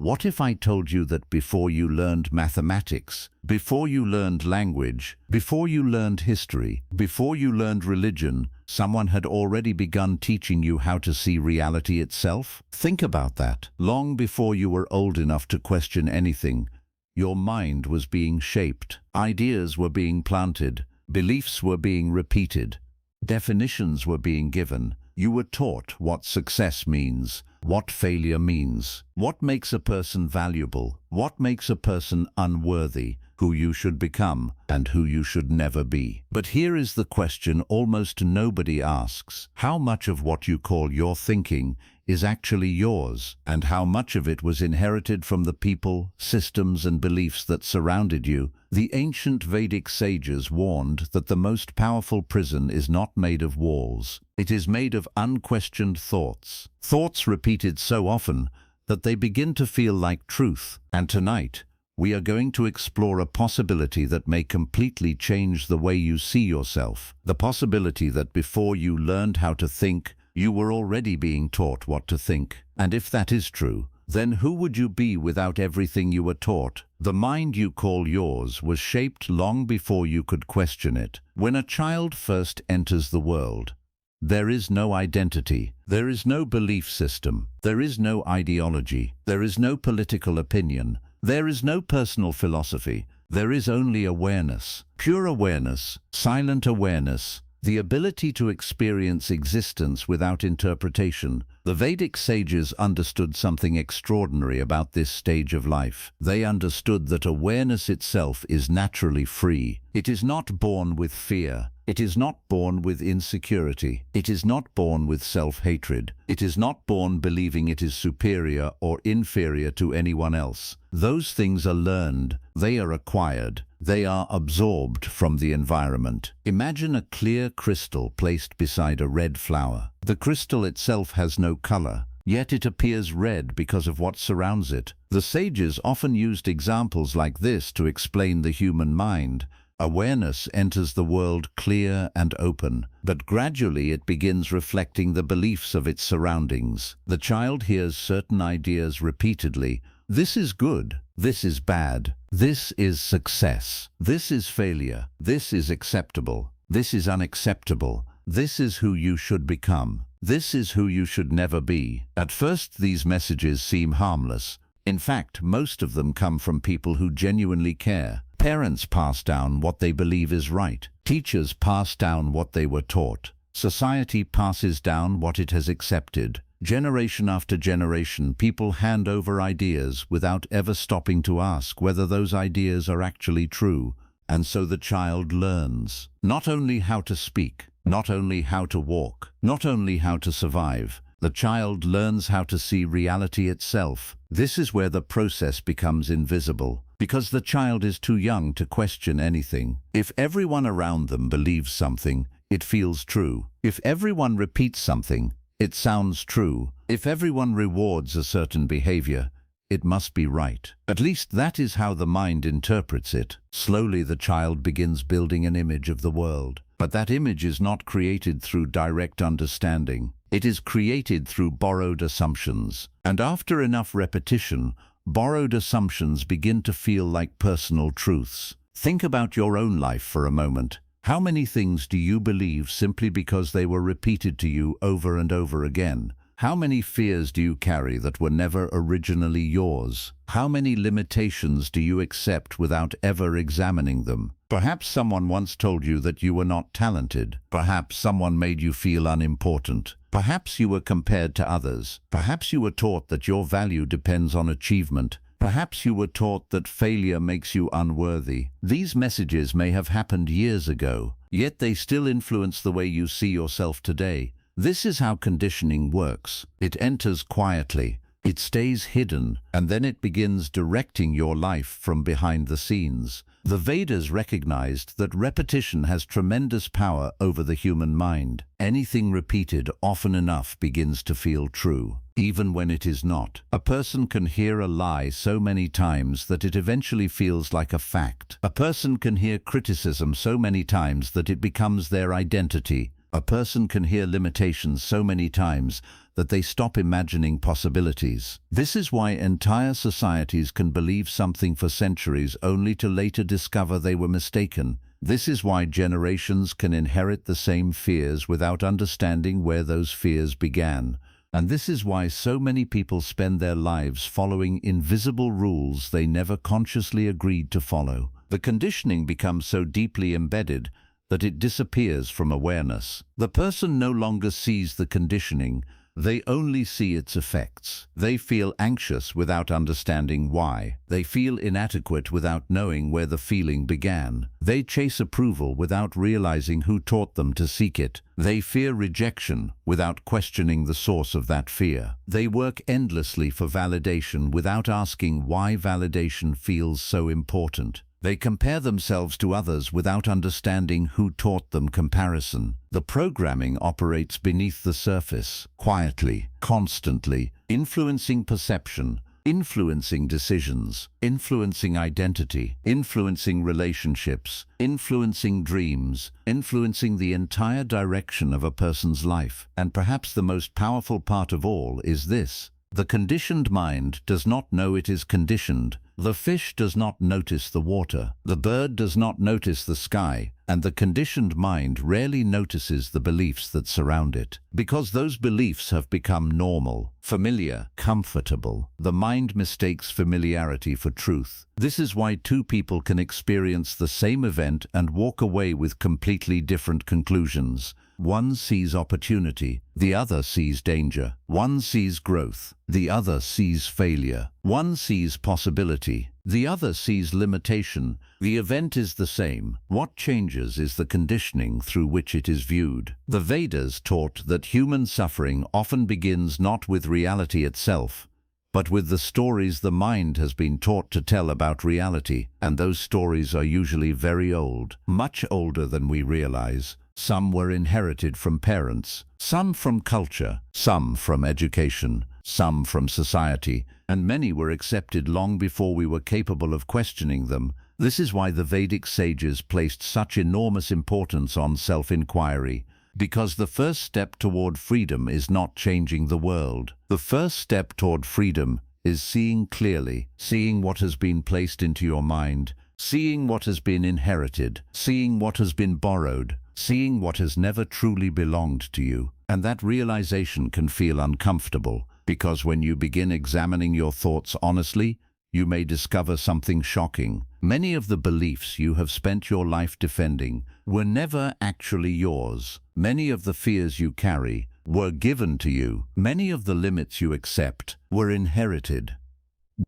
What if I told you that before you learned mathematics, before you learned language, before you learned history, before you learned religion, someone had already begun teaching you how to see reality itself? Think about that. Long before you were old enough to question anything, your mind was being shaped. Ideas were being planted. Beliefs were being repeated. Definitions were being given. You were taught what success means, what failure means, what makes a person valuable, what makes a person unworthy, who you should become, and who you should never be. But here is the question almost nobody asks. How much of what you call your thinking is actually yours, and how much of it was inherited from the people, systems, and beliefs that surrounded you? The ancient Vedic sages warned that the most powerful prison is not made of walls. It is made of unquestioned thoughts. Thoughts repeated so often that they begin to feel like truth. And tonight, we are going to explore a possibility that may completely change the way you see yourself. The possibility that before you learned how to think, you were already being taught what to think. And if that is true, then who would you be without everything you were taught? The mind you call yours was shaped long before you could question it. When a child first enters the world, there is no identity, there is no belief system, there is no ideology, there is no political opinion, there is no personal philosophy, there is only awareness. Pure awareness, silent awareness, the ability to experience existence without interpretation. The Vedic sages understood something extraordinary about this stage of life. They understood that awareness itself is naturally free. It is not born with fear. It is not born with insecurity. It is not born with self-hatred. It is not born believing it is superior or inferior to anyone else. Those things are learned. They are acquired. They are absorbed from the environment. Imagine a clear crystal placed beside a red flower. The crystal itself has no color, yet it appears red because of what surrounds it. The sages often used examples like this to explain the human mind. Awareness enters the world clear and open, but gradually it begins reflecting the beliefs of its surroundings. The child hears certain ideas repeatedly. This is good. This is bad. This is success. This is failure. This is acceptable. This is unacceptable. This is who you should become. This is who you should never be. At first, these messages seem harmless. In fact, most of them come from people who genuinely care. Parents pass down what they believe is right. Teachers pass down what they were taught. Society passes down what it has accepted. Generation after generation, people hand over ideas without ever stopping to ask whether those ideas are actually true. And so the child learns not only how to speak, not only how to walk, not only how to survive. The child learns how to see reality itself. This is where the process becomes invisible, because the child is too young to question anything. If everyone around them believes something, it feels true. If everyone repeats something, it sounds true. If everyone rewards a certain behavior, it must be right. At least that is how the mind interprets it. Slowly the child begins building an image of the world. But that image is not created through direct understanding. It is created through borrowed assumptions. And after enough repetition, borrowed assumptions begin to feel like personal truths. Think about your own life for a moment. How many things do you believe simply because they were repeated to you over and over again? How many fears do you carry that were never originally yours? How many limitations do you accept without ever examining them? Perhaps someone once told you that you were not talented. Perhaps someone made you feel unimportant. Perhaps you were compared to others. Perhaps you were taught that your value depends on achievement. Perhaps you were taught that failure makes you unworthy. These messages may have happened years ago, yet they still influence the way you see yourself today. This is how conditioning works. It enters quietly, it stays hidden, and then it begins directing your life from behind the scenes. The Vedas recognized that repetition has tremendous power over the human mind. Anything repeated often enough begins to feel true, even when it is not. A person can hear a lie so many times that it eventually feels like a fact. A person can hear criticism so many times that it becomes their identity. A person can hear limitations so many times that they stop imagining possibilities. This is why entire societies can believe something for centuries only to later discover they were mistaken. This is why generations can inherit the same fears without understanding where those fears began. And this is why so many people spend their lives following invisible rules they never consciously agreed to follow. The conditioning becomes so deeply embedded that it disappears from awareness. The person no longer sees the conditioning, they only see its effects. They feel anxious without understanding why. They feel inadequate without knowing where the feeling began. They chase approval without realizing who taught them to seek it. They fear rejection without questioning the source of that fear. They work endlessly for validation without asking why validation feels so important. They compare themselves to others without understanding who taught them comparison. The programming operates beneath the surface, quietly, constantly, influencing perception, influencing decisions, influencing identity, influencing relationships, influencing dreams, influencing the entire direction of a person's life. And perhaps the most powerful part of all is this: the conditioned mind does not know it is conditioned. The fish does not notice the water, the bird does not notice the sky, and the conditioned mind rarely notices the beliefs that surround it. Because those beliefs have become normal, familiar, comfortable, the mind mistakes familiarity for truth. This is why two people can experience the same event and walk away with completely different conclusions. One sees opportunity, the other sees danger. One sees growth, the other sees failure. One sees possibility, the other sees limitation. The event is the same. What changes is the conditioning through which it is viewed. The Vedas taught that human suffering often begins not with reality itself, but with the stories the mind has been taught to tell about reality. And those stories are usually very old, much older than we realize. Some were inherited from parents, some from culture, some from education, some from society, and many were accepted long before we were capable of questioning them. This is why the Vedic sages placed such enormous importance on self-inquiry, because the first step toward freedom is not changing the world. The first step toward freedom is seeing clearly, seeing what has been placed into your mind, seeing what has been inherited, seeing what has been borrowed, seeing what has never truly belonged to you. And that realization can feel uncomfortable, because when you begin examining your thoughts honestly, you may discover something shocking. Many of the beliefs you have spent your life defending were never actually yours. Many of the fears you carry were given to you. Many of the limits you accept were inherited.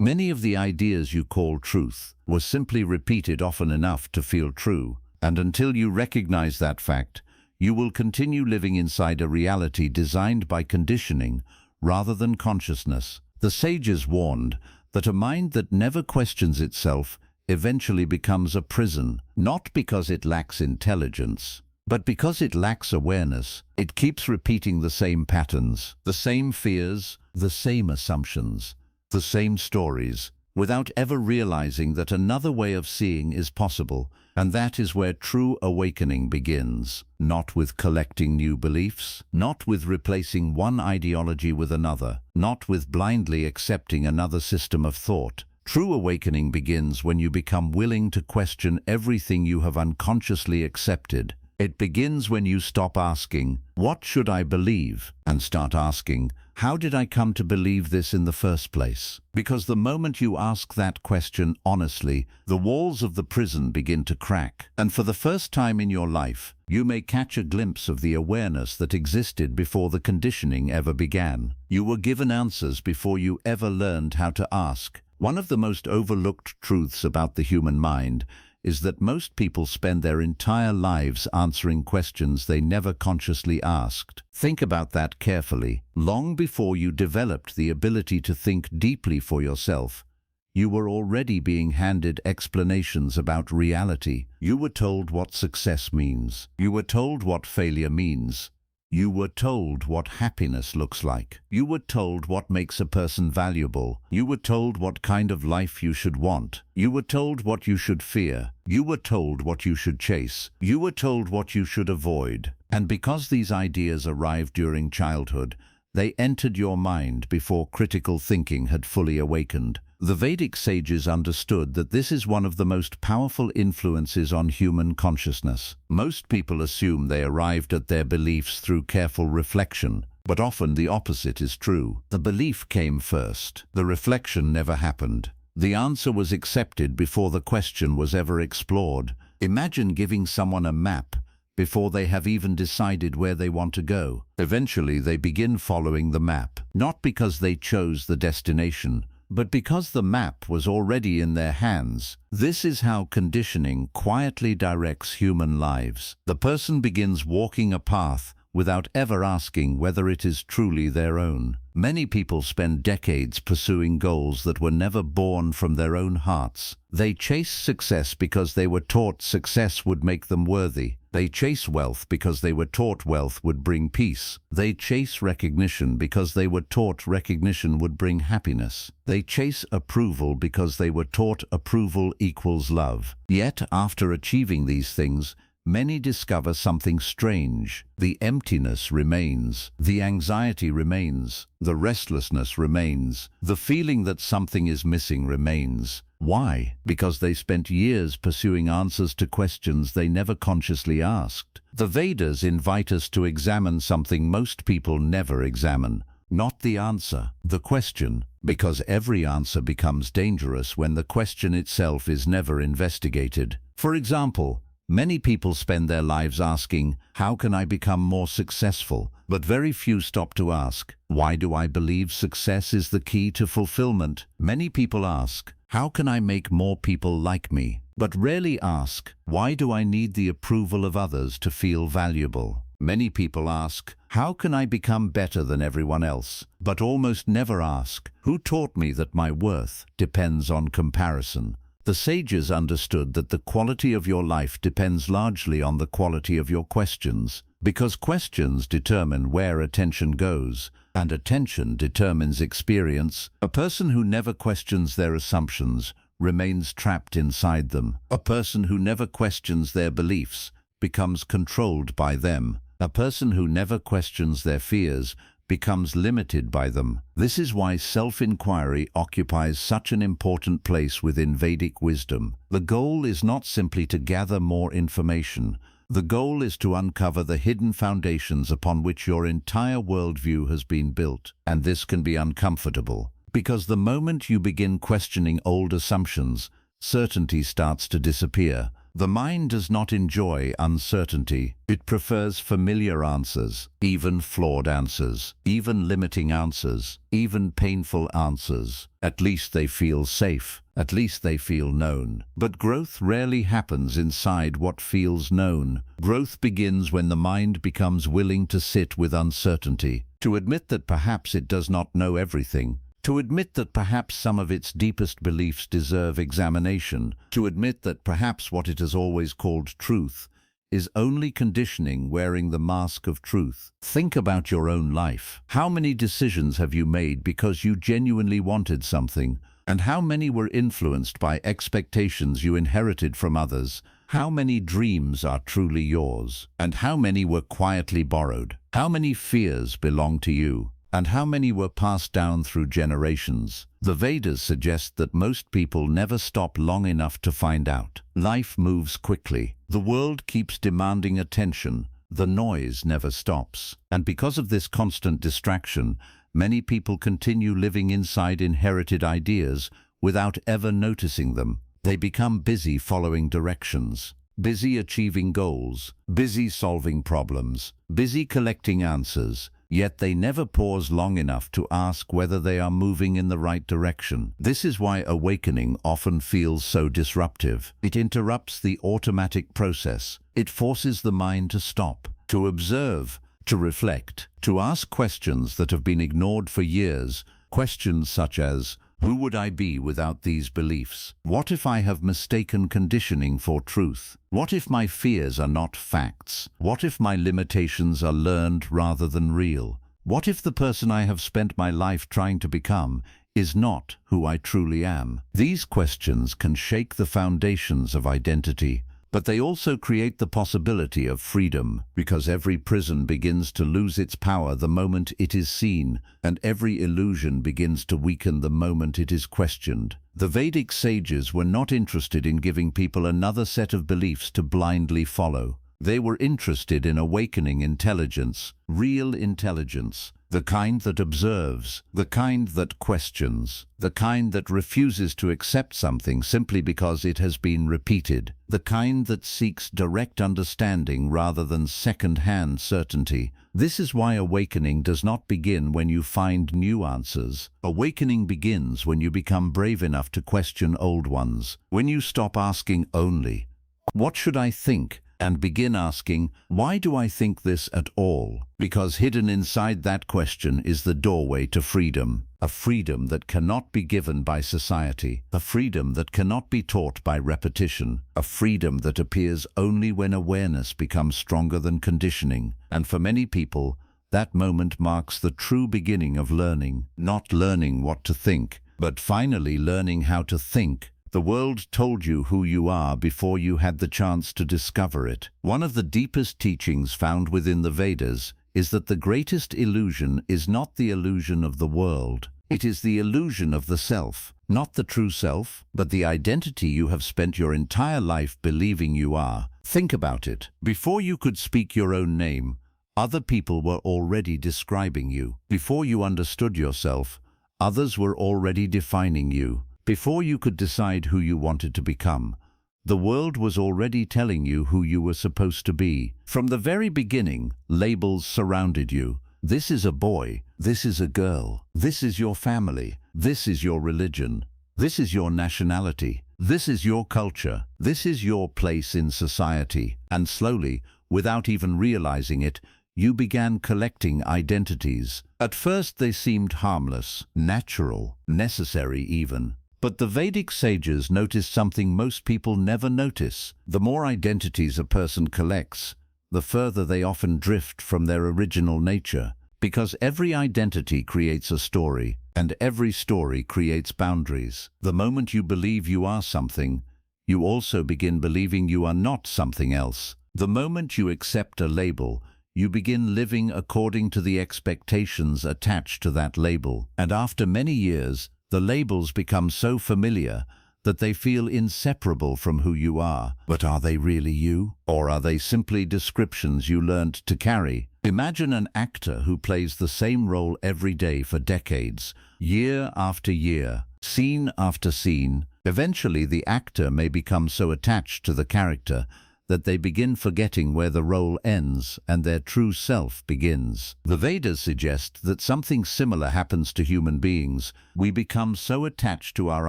Many of the ideas you call truth were simply repeated often enough to feel true. And until you recognize that fact, you will continue living inside a reality designed by conditioning rather than consciousness. The sages warned that a mind that never questions itself eventually becomes a prison, not because it lacks intelligence, but because it lacks awareness. It keeps repeating the same patterns, the same fears, the same assumptions, the same stories, without ever realizing that another way of seeing is possible. And that is where true awakening begins, not with collecting new beliefs, not with replacing one ideology with another, not with blindly accepting another system of thought. True awakening begins when you become willing to question everything you have unconsciously accepted. It begins when you stop asking, "What should I believe?" and start asking, "How did I come to believe this in the first place?" Because the moment you ask that question honestly, the walls of the prison begin to crack. And for the first time in your life, you may catch a glimpse of the awareness that existed before the conditioning ever began. You were given answers before you ever learned how to ask. One of the most overlooked truths about the human mind is that most people spend their entire lives answering questions they never consciously asked. Think about that carefully. Long before you developed the ability to think deeply for yourself, you were already being handed explanations about reality. You were told what success means. You were told what failure means. You were told what happiness looks like. You were told what makes a person valuable. You were told what kind of life you should want. You were told what you should fear. You were told what you should chase. You were told what you should avoid. And because these ideas arrived during childhood, they entered your mind before critical thinking had fully awakened. The Vedic sages understood that this is one of the most powerful influences on human consciousness. Most people assume they arrived at their beliefs through careful reflection, but often the opposite is true. The belief came first. The reflection never happened. The answer was accepted before the question was ever explored. Imagine giving someone a map before they have even decided where they want to go. Eventually, they begin following the map, not because they chose the destination, but because the map was already in their hands. This is how conditioning quietly directs human lives. The person begins walking a path without ever asking whether it is truly their own. Many people spend decades pursuing goals that were never born from their own hearts. They chase success because they were taught success would make them worthy. They chase wealth because they were taught wealth would bring peace. They chase recognition because they were taught recognition would bring happiness. They chase approval because they were taught approval equals love. Yet, after achieving these things, many discover something strange. The emptiness remains. The anxiety remains. The restlessness remains. The feeling that something is missing remains. Why? Because they spent years pursuing answers to questions they never consciously asked. The Vedas invite us to examine something most people never examine. Not the answer, the question, because every answer becomes dangerous when the question itself is never investigated. For example, many people spend their lives asking, how can I become more successful? But very few stop to ask, why do I believe success is the key to fulfillment? Many people ask, how can I make more people like me? But rarely ask, why do I need the approval of others to feel valuable? Many people ask, how can I become better than everyone else? But almost never ask, who taught me that my worth depends on comparison? The sages understood that the quality of your life depends largely on the quality of your questions, because questions determine where attention goes, and attention determines experience. A person who never questions their assumptions remains trapped inside them. A person who never questions their beliefs becomes controlled by them. A person who never questions their fears becomes limited by them. This is why self-inquiry occupies such an important place within Vedic wisdom. The goal is not simply to gather more information. The goal is to uncover the hidden foundations upon which your entire worldview has been built. And this can be uncomfortable, because the moment you begin questioning old assumptions, certainty starts to disappear. The mind does not enjoy uncertainty. It prefers familiar answers, even flawed answers, even limiting answers, even painful answers. At least they feel safe. At least they feel known. But growth rarely happens inside what feels known. Growth begins when the mind becomes willing to sit with uncertainty, to admit that perhaps it does not know everything, to admit that perhaps some of its deepest beliefs deserve examination, to admit that perhaps what it has always called truth is only conditioning wearing the mask of truth. Think about your own life. How many decisions have you made because you genuinely wanted something? And how many were influenced by expectations you inherited from others? How many dreams are truly yours? And how many were quietly borrowed? How many fears belong to you? And how many were passed down through generations? The Vedas suggest that most people never stop long enough to find out. Life moves quickly. The world keeps demanding attention. The noise never stops. And because of this constant distraction, many people continue living inside inherited ideas without ever noticing them. They become busy following directions, busy achieving goals, busy solving problems, busy collecting answers. Yet they never pause long enough to ask whether they are moving in the right direction. This is why awakening often feels so disruptive. It interrupts the automatic process. It forces the mind to stop, to observe, to reflect, to ask questions that have been ignored for years. Questions such as, Who would I be without these beliefs? What if I have mistaken conditioning for truth? What if my fears are not facts? What if my limitations are learned rather than real? What if the person I have spent my life trying to become is not who I truly am? These questions can shake the foundations of identity, but they also create the possibility of freedom, because every prison begins to lose its power the moment it is seen, and every illusion begins to weaken the moment it is questioned. The Vedic sages were not interested in giving people another set of beliefs to blindly follow. They were interested in awakening intelligence, real intelligence, the kind that observes, the kind that questions, the kind that refuses to accept something simply because it has been repeated, the kind that seeks direct understanding rather than second-hand certainty. This is why awakening does not begin when you find new answers. Awakening begins when you become brave enough to question old ones, when you stop asking only, "What should I think?" and begin asking, "Why do I think this at all?" Because hidden inside that question is the doorway to freedom. A freedom that cannot be given by society. A freedom that cannot be taught by repetition. A freedom that appears only when awareness becomes stronger than conditioning. And for many people, that moment marks the true beginning of learning. Not learning what to think, but finally learning how to think. The world told you who you are before you had the chance to discover it. One of the deepest teachings found within the Vedas is that the greatest illusion is not the illusion of the world. It is the illusion of the self, not the true self, but the identity you have spent your entire life believing you are. Think about it. Before you could speak your own name, other people were already describing you. Before you understood yourself, others were already defining you. Before you could decide who you wanted to become, the world was already telling you who you were supposed to be. From the very beginning, labels surrounded you. This is a boy. This is a girl. This is your family. This is your religion. This is your nationality. This is your culture. This is your place in society. And slowly, without even realizing it, you began collecting identities. At first they seemed harmless, natural, necessary even. But the Vedic sages noticed something most people never notice. The more identities a person collects, the further they often drift from their original nature. Because every identity creates a story, and every story creates boundaries. The moment you believe you are something, you also begin believing you are not something else. The moment you accept a label, you begin living according to the expectations attached to that label. And after many years, the labels become so familiar that they feel inseparable from who you are. But are they really you? Or are they simply descriptions you learned to carry? Imagine an actor who plays the same role every day for decades, year after year, scene after scene. Eventually, the actor may become so attached to the character that they begin forgetting where the role ends and their true self begins. The Vedas suggest that something similar happens to human beings. We become so attached to our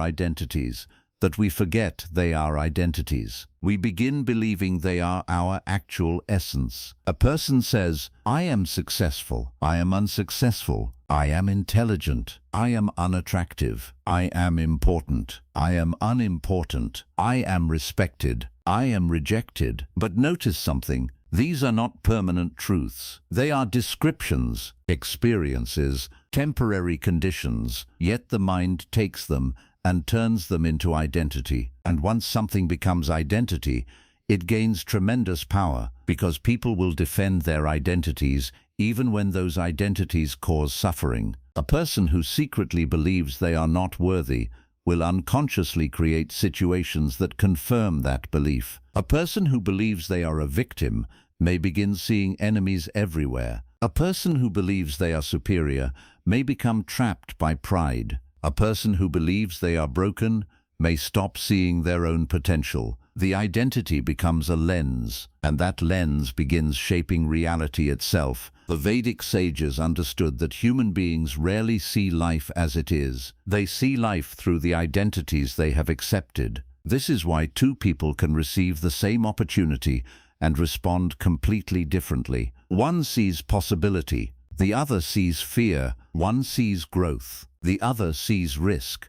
identities that we forget they are identities. We begin believing they are our actual essence. A person says, "I am successful, I am unsuccessful, I am intelligent, I am unattractive, I am important, I am unimportant, I am respected, I am rejected." But notice something. These are not permanent truths. They are descriptions, experiences, temporary conditions, yet the mind takes them and turns them into identity. And once something becomes identity, it gains tremendous power, because people will defend their identities even when those identities cause suffering. A person who secretly believes they are not worthy will unconsciously create situations that confirm that belief. A person who believes they are a victim may begin seeing enemies everywhere. A person who believes they are superior may become trapped by pride. A person who believes they are broken may stop seeing their own potential. The identity becomes a lens, and that lens begins shaping reality itself. The Vedic sages understood that human beings rarely see life as it is. They see life through the identities they have accepted. This is why two people can receive the same opportunity and respond completely differently. One sees possibility, the other sees fear. One sees growth, the other sees risk.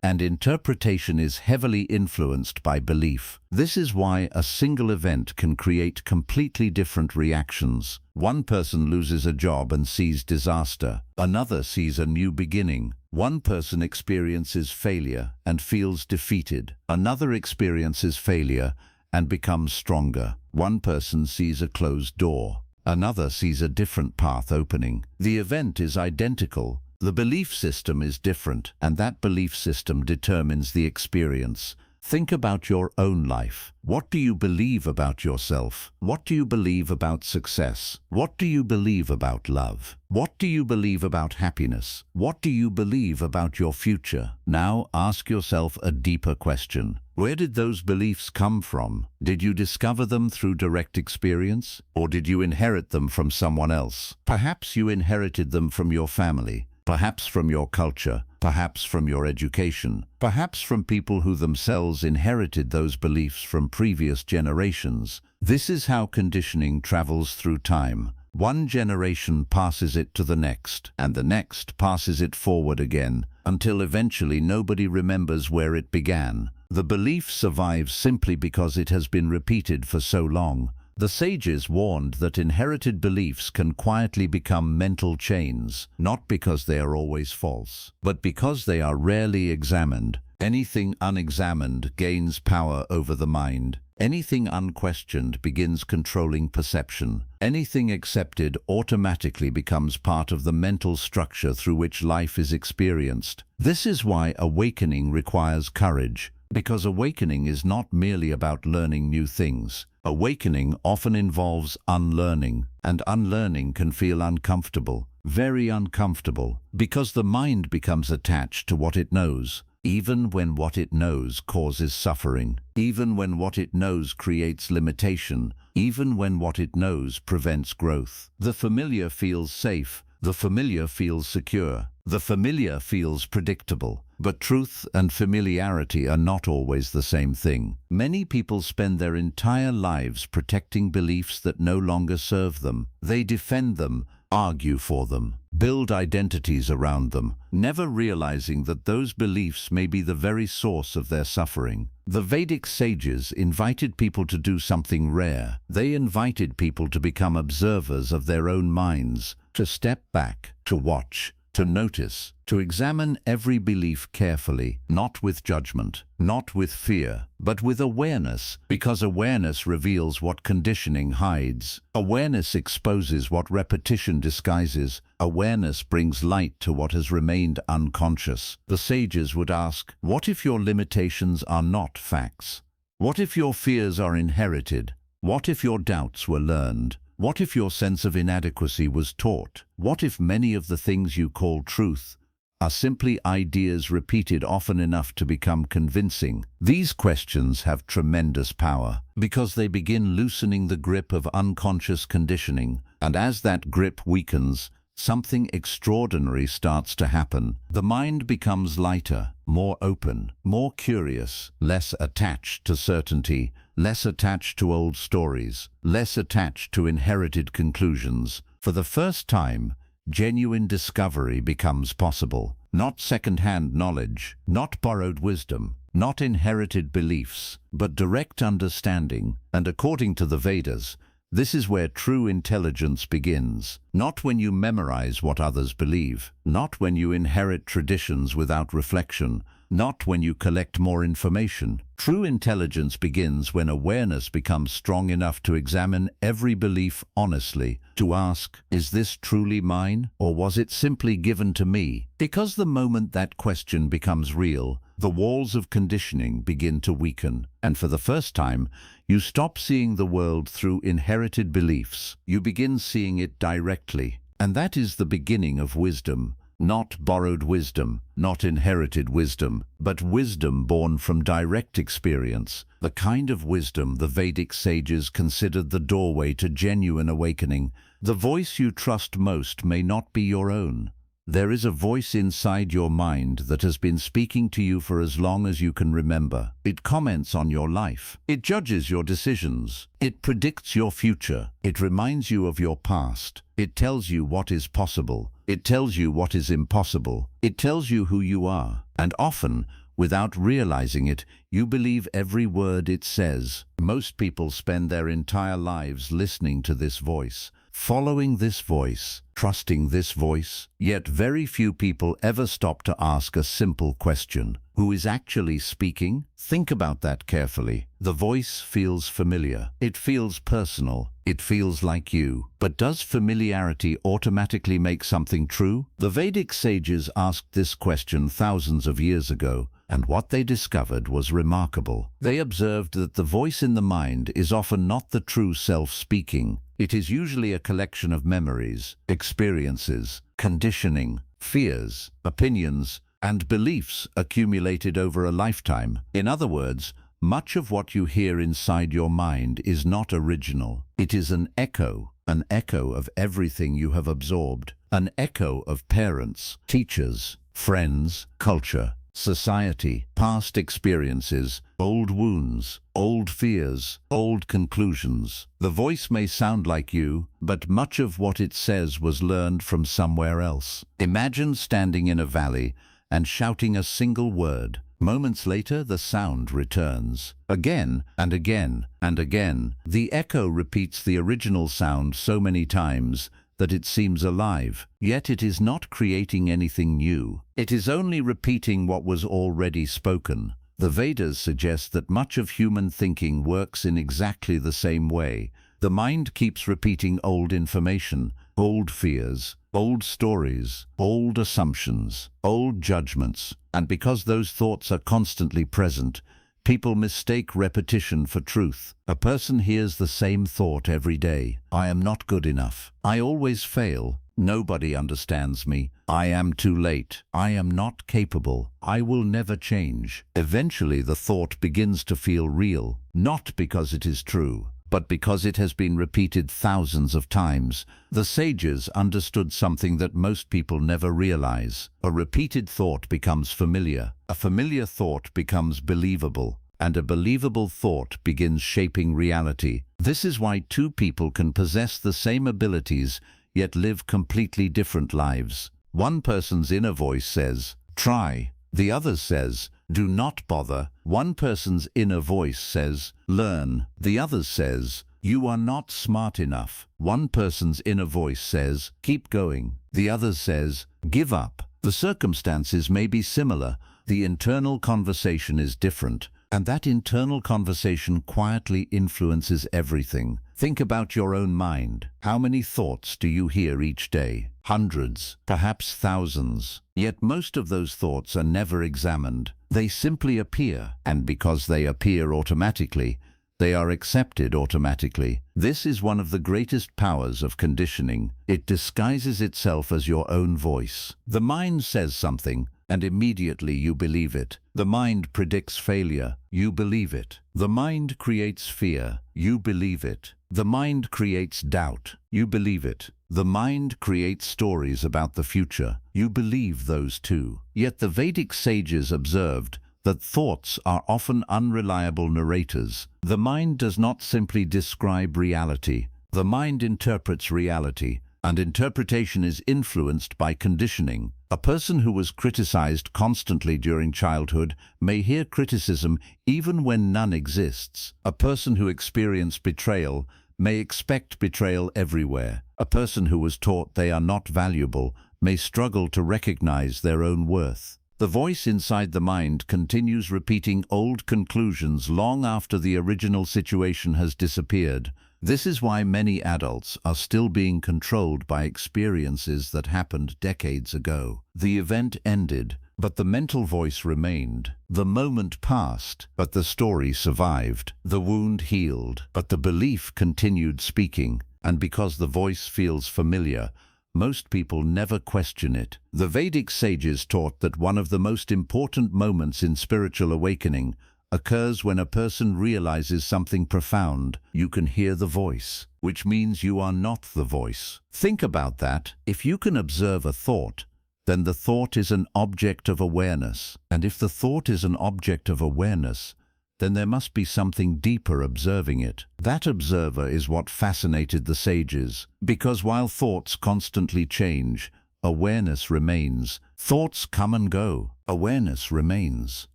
and interpretation is heavily influenced by belief. This is why a single event can create completely different reactions. One person loses a job and sees disaster. Another sees a new beginning. One person experiences failure and feels defeated. Another experiences failure and becomes stronger. One person sees a closed door. Another sees a different path opening. The event is identical. The belief system is different, and that belief system determines the experience. Think about your own life. What do you believe about yourself? What do you believe about success? What do you believe about love? What do you believe about happiness? What do you believe about your future? Now ask yourself a deeper question. Where did those beliefs come from? Did you discover them through direct experience? Or did you inherit them from someone else? Perhaps you inherited them from your family. Perhaps from your culture, perhaps from your education, perhaps from people who themselves inherited those beliefs from previous generations. This is how conditioning travels through time. One generation passes it to the next, and the next passes it forward again, until eventually nobody remembers where it began. The belief survives simply because it has been repeated for so long. The sages warned that inherited beliefs can quietly become mental chains, not because they are always false, but because they are rarely examined. Anything unexamined gains power over the mind. Anything unquestioned begins controlling perception. Anything accepted automatically becomes part of the mental structure through which life is experienced. This is why awakening requires courage, because awakening is not merely about learning new things. Awakening often involves unlearning, and unlearning can feel uncomfortable, very uncomfortable, because the mind becomes attached to what it knows, even when what it knows causes suffering, even when what it knows creates limitation, even when what it knows prevents growth. The familiar feels safe, the familiar feels secure, the familiar feels predictable. But truth and familiarity are not always the same thing. Many people spend their entire lives protecting beliefs that no longer serve them. They defend them, argue for them, build identities around them, never realizing that those beliefs may be the very source of their suffering. The Vedic sages invited people to do something rare. They invited people to become observers of their own minds, to step back, to watch, to notice, to examine every belief carefully, not with judgment, not with fear, but with awareness, because awareness reveals what conditioning hides. Awareness exposes what repetition disguises. Awareness brings light to what has remained unconscious. The sages would ask, what if your limitations are not facts? What if your fears are inherited? What if your doubts were learned? What if your sense of inadequacy was taught? What if many of the things you call truth are simply ideas repeated often enough to become convincing? These questions have tremendous power because they begin loosening the grip of unconscious conditioning, and as that grip weakens, something extraordinary starts to happen. The mind becomes lighter, more open, more curious, less attached to certainty, less attached to old stories, less attached to inherited conclusions. For the first time, genuine discovery becomes possible. Not second-hand knowledge, not borrowed wisdom, not inherited beliefs, but direct understanding. And according to the Vedas, this is where true intelligence begins. Not when you memorize what others believe, not when you inherit traditions without reflection, not when you collect more information. True intelligence begins when awareness becomes strong enough to examine every belief honestly, to ask, is this truly mine, or was it simply given to me? Because the moment that question becomes real, the walls of conditioning begin to weaken, and for the first time, you stop seeing the world through inherited beliefs. You begin seeing it directly, and that is the beginning of wisdom. Not borrowed wisdom, not inherited wisdom, but wisdom born from direct experience, the kind of wisdom the Vedic sages considered the doorway to genuine awakening. The voice you trust most may not be your own. There is a voice inside your mind that has been speaking to you for as long as you can remember. It comments on your life. It judges your decisions. It predicts your future. It reminds you of your past. It tells you what is possible. It tells you what is impossible. It tells you who you are. And often, Without realizing it, you believe every word it says. Most people spend their entire lives listening to this voice, following this voice, trusting this voice. Yet very few people ever stop to ask a simple question. Who is actually speaking? Think about that carefully. The voice feels familiar. It feels personal. It feels like you. But does familiarity automatically make something true? The Vedic sages asked this question thousands of years ago, and what they discovered was remarkable. They observed that the voice in the mind is often not the true self speaking. It is usually a collection of memories, experiences, conditioning, fears, opinions, and beliefs accumulated over a lifetime. In other words, much of what you hear inside your mind is not original. It is an echo of everything you have absorbed, an echo of parents, teachers, friends, culture, society, past experiences, old wounds, old fears, old conclusions. The voice may sound like you, but much of what it says was learned from somewhere else. Imagine standing in a valley and shouting a single word. Moments later, the sound returns. Again and again and again. The echo repeats the original sound so many times that it seems alive. Yet it is not creating anything new. It is only repeating what was already spoken. The Vedas suggest that much of human thinking works in exactly the same way. The mind keeps repeating old information, old fears, old stories, old assumptions, old judgments, and because those thoughts are constantly present, people mistake repetition for truth. A person hears the same thought every day. I am not good enough. I always fail. Nobody understands me. I am too late. I am not capable. I will never change. Eventually, the thought begins to feel real, not because it is true, but because it has been repeated thousands of times. The sages understood something that most people never realize. A repeated thought becomes familiar. A familiar thought becomes believable. And a believable thought begins shaping reality. This is why two people can possess the same abilities, yet live completely different lives. One person's inner voice says, try. The other says, do not bother. One person's inner voice says, learn. The other says, you are not smart enough. One person's inner voice says, keep going. The other says, give up. The circumstances may be similar. The internal conversation is different. And that internal conversation quietly influences everything. Think about your own mind. How many thoughts do you hear each day? Hundreds, perhaps thousands. Yet most of those thoughts are never examined. They simply appear, and because they appear automatically, they are accepted automatically. This is one of the greatest powers of conditioning. It disguises itself as your own voice. The mind says something, and immediately you believe it. The mind predicts failure. You believe it. The mind creates fear. You believe it. The mind creates doubt. You believe it. The mind creates stories about the future. You believe those too. Yet the Vedic sages observed that thoughts are often unreliable narrators. The mind does not simply describe reality. The mind interprets reality, and interpretation is influenced by conditioning. A person who was criticized constantly during childhood may hear criticism even when none exists. A person who experienced betrayal may expect betrayal everywhere. A person who was taught they are not valuable may struggle to recognize their own worth. The voice inside the mind continues repeating old conclusions long after the original situation has disappeared. This is why many adults are still being controlled by experiences that happened decades ago. The event ended, but the mental voice remained. The moment passed, but the story survived. The wound healed, but the belief continued speaking. And because the voice feels familiar, most people never question it. The Vedic sages taught that one of the most important moments in spiritual awakening occurs when a person realizes something profound. You can hear the voice, which means you are not the voice. Think about that. If you can observe a thought, then the thought is an object of awareness. And if the thought is an object of awareness, then there must be something deeper observing it. That observer is what fascinated the sages, because while thoughts constantly change, awareness remains. Thoughts come and go. Awareness remains.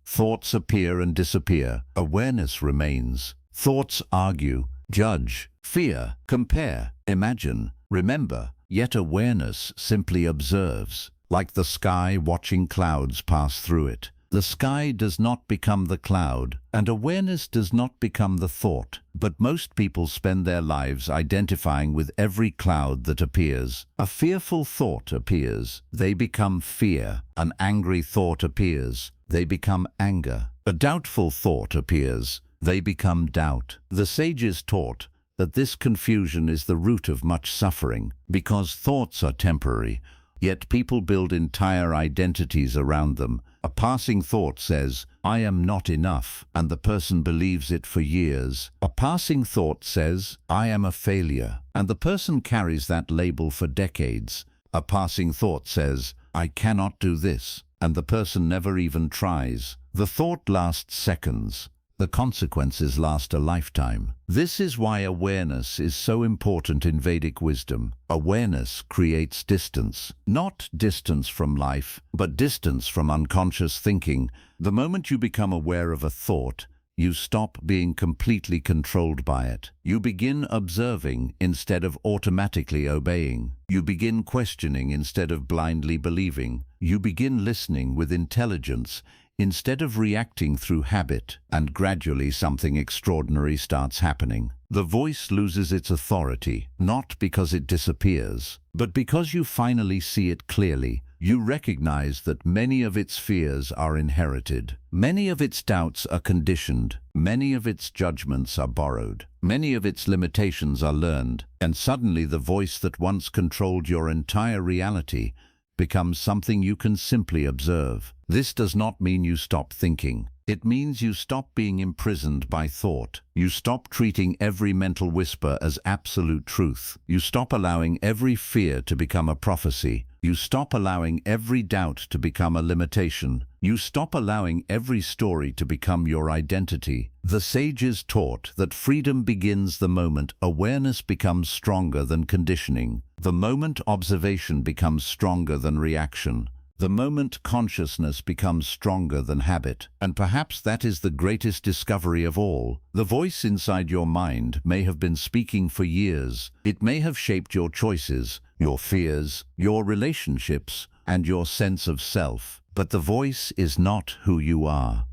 Thoughts appear and disappear. Awareness remains. Thoughts argue, judge, fear, compare, imagine, remember, yet awareness simply observes, like the sky watching clouds pass through it. The sky does not become the cloud, and awareness does not become the thought. But most people spend their lives identifying with every cloud that appears. A fearful thought appears, they become fear. An angry thought appears, they become anger. A doubtful thought appears, they become doubt. The sages taught that this confusion is the root of much suffering, because thoughts are temporary, yet people build entire identities around them. A passing thought says, "I am not enough," and the person believes it for years. A passing thought says, "I am a failure," and the person carries that label for decades. A passing thought says, "I cannot do this," and the person never even tries. The thought lasts seconds. The consequences last a lifetime. This is why awareness is so important in Vedic wisdom. Awareness creates distance. Not distance from life, but distance from unconscious thinking. The moment you become aware of a thought, you stop being completely controlled by it. You begin observing instead of automatically obeying. You begin questioning instead of blindly believing. You begin listening with intelligence instead of reacting through habit, and gradually something extraordinary starts happening. The voice loses its authority, not because it disappears, but because you finally see it clearly. You recognize that many of its fears are inherited. Many of its doubts are conditioned. Many of its judgments are borrowed. Many of its limitations are learned. And suddenly the voice that once controlled your entire reality becomes something you can simply observe. This does not mean you stop thinking. It means you stop being imprisoned by thought. You stop treating every mental whisper as absolute truth. You stop allowing every fear to become a prophecy. You stop allowing every doubt to become a limitation. You stop allowing every story to become your identity. The sages taught that freedom begins the moment awareness becomes stronger than conditioning. The moment observation becomes stronger than reaction. The moment consciousness becomes stronger than habit. And perhaps that is the greatest discovery of all. The voice inside your mind may have been speaking for years. It may have shaped your choices, your fears, your relationships, and your sense of self. But the voice is not who you are.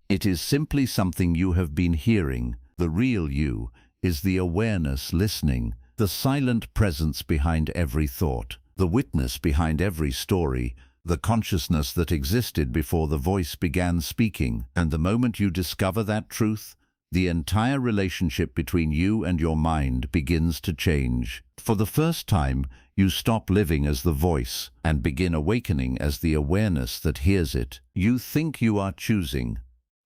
It is simply something you have been hearing. The real you is the awareness listening, the silent presence behind every thought, the witness behind every story, the consciousness that existed before the voice began speaking. And the moment you discover that truth, the entire relationship between you and your mind begins to change. For the first time, you stop living as the voice and begin awakening as the awareness that hears it. You think you are choosing,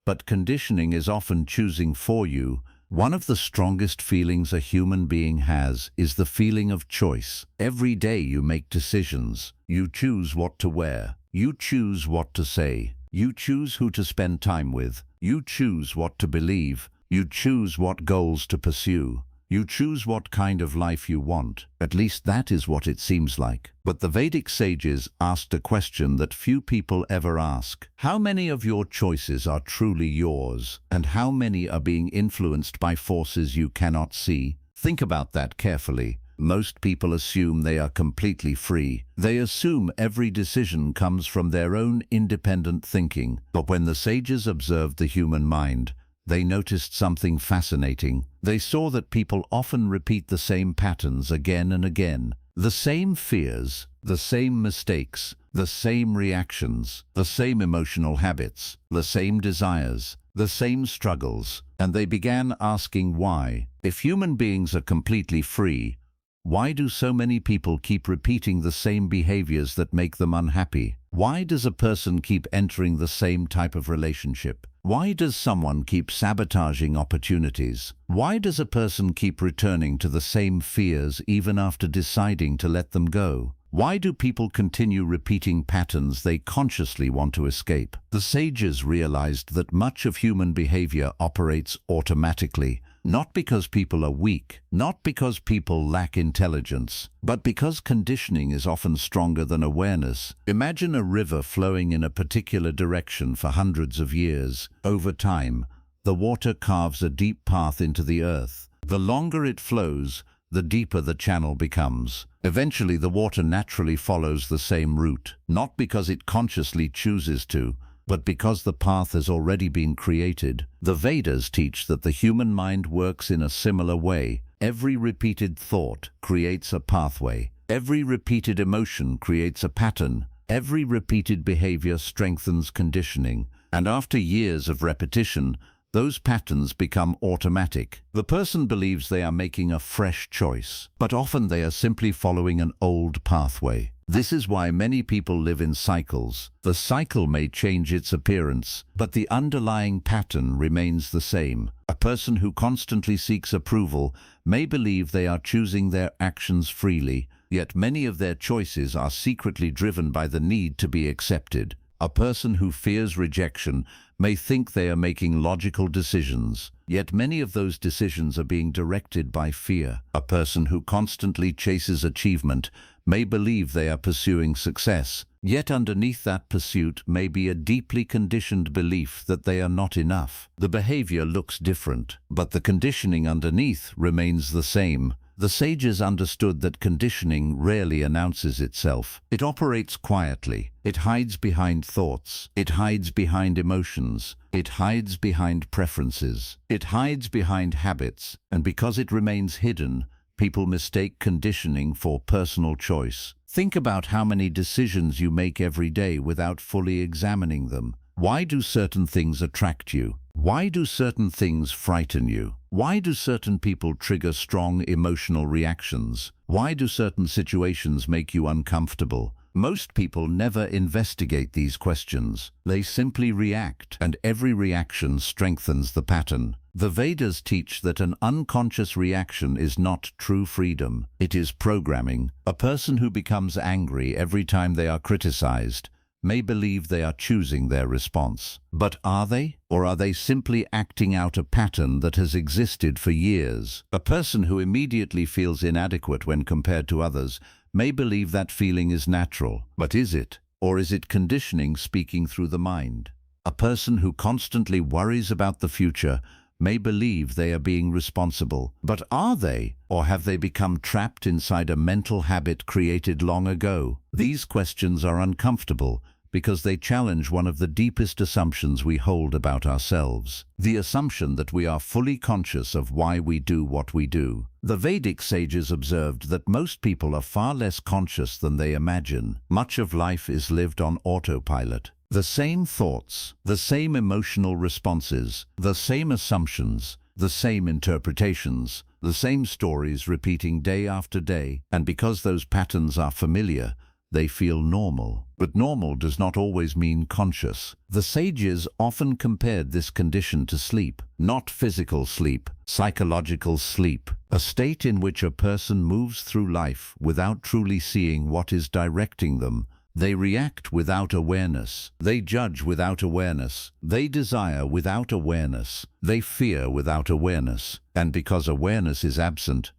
but conditioning is often choosing for you. One of the strongest feelings a human being has is the feeling of choice. Every day you make decisions. You choose what to wear. You choose what to say. You choose who to spend time with. You choose what to believe. You choose what goals to pursue. You choose what kind of life you want. At least that is what it seems like. But the Vedic sages asked a question that few people ever ask. How many of your choices are truly yours? And how many are being influenced by forces you cannot see? Think about that carefully. Most people assume they are completely free. They assume every decision comes from their own independent thinking. But when the sages observed the human mind, they noticed something fascinating. They saw that people often repeat the same patterns again and again. The same fears, the same mistakes, the same reactions, the same emotional habits, the same desires, the same struggles. And they began asking why. If human beings are completely free, why do so many people keep repeating the same behaviors that make them unhappy? Why does a person keep entering the same type of relationship? Why does someone keep sabotaging opportunities? Why does a person keep returning to the same fears even after deciding to let them go? Why do people continue repeating patterns they consciously want to escape? The sages realized that much of human behavior operates automatically, Not because people are weak, not because people lack intelligence, but because conditioning is often stronger than awareness. Imagine a river flowing in a particular direction for hundreds of years. Over time, the water carves a deep path into the earth. The longer it flows, the deeper the channel becomes. Eventually, the water naturally follows the same route, not because it consciously chooses to, but because the path has already been created. The Vedas teach that the human mind works in a similar way. Every repeated thought creates a pathway. Every repeated emotion creates a pattern. Every repeated behavior strengthens conditioning. And after years of repetition, those patterns become automatic. The person believes they are making a fresh choice, but often they are simply following an old pathway. This is why many people live in cycles. The cycle may change its appearance, but the underlying pattern remains the same. A person who constantly seeks approval may believe they are choosing their actions freely, yet many of their choices are secretly driven by the need to be accepted. A person who fears rejection may think they are making logical decisions, yet many of those decisions are being directed by fear. A person who constantly chases achievement may believe they are pursuing success, yet underneath that pursuit may be a deeply conditioned belief that they are not enough. The behavior looks different, but the conditioning underneath remains the same. The sages understood that conditioning rarely announces itself. It operates quietly. It hides behind thoughts. It hides behind emotions. It hides behind preferences. It hides behind habits. And because it remains hidden, people mistake conditioning for personal choice. Think about how many decisions you make every day without fully examining them. Why do certain things attract you? Why do certain things frighten you? Why do certain people trigger strong emotional reactions? Why do certain situations make you uncomfortable? Most people never investigate these questions. They simply react, and every reaction strengthens the pattern. The Vedas teach that an unconscious reaction is not true freedom. It is programming. A person who becomes angry every time they are criticized may believe they are choosing their response. But are they? Or are they simply acting out a pattern that has existed for years? A person who immediately feels inadequate when compared to others may believe that feeling is natural. But is it? Or is it conditioning speaking through the mind? A person who constantly worries about the future may believe they are being responsible. But are they? Or have they become trapped inside a mental habit created long ago? These questions are uncomfortable because they challenge one of the deepest assumptions we hold about ourselves, the assumption that we are fully conscious of why we do what we do. The Vedic sages observed that most people are far less conscious than they imagine. Much of life is lived on autopilot. The same thoughts, the same emotional responses, the same assumptions, the same interpretations, the same stories repeating day after day. And because those patterns are familiar, they feel normal. But normal does not always mean conscious. The sages often compared this condition to sleep, not physical sleep, psychological sleep, a state in which a person moves through life without truly seeing what is directing them. They react without awareness. They judge without awareness. They desire without awareness. They fear without awareness. And because awareness is absent,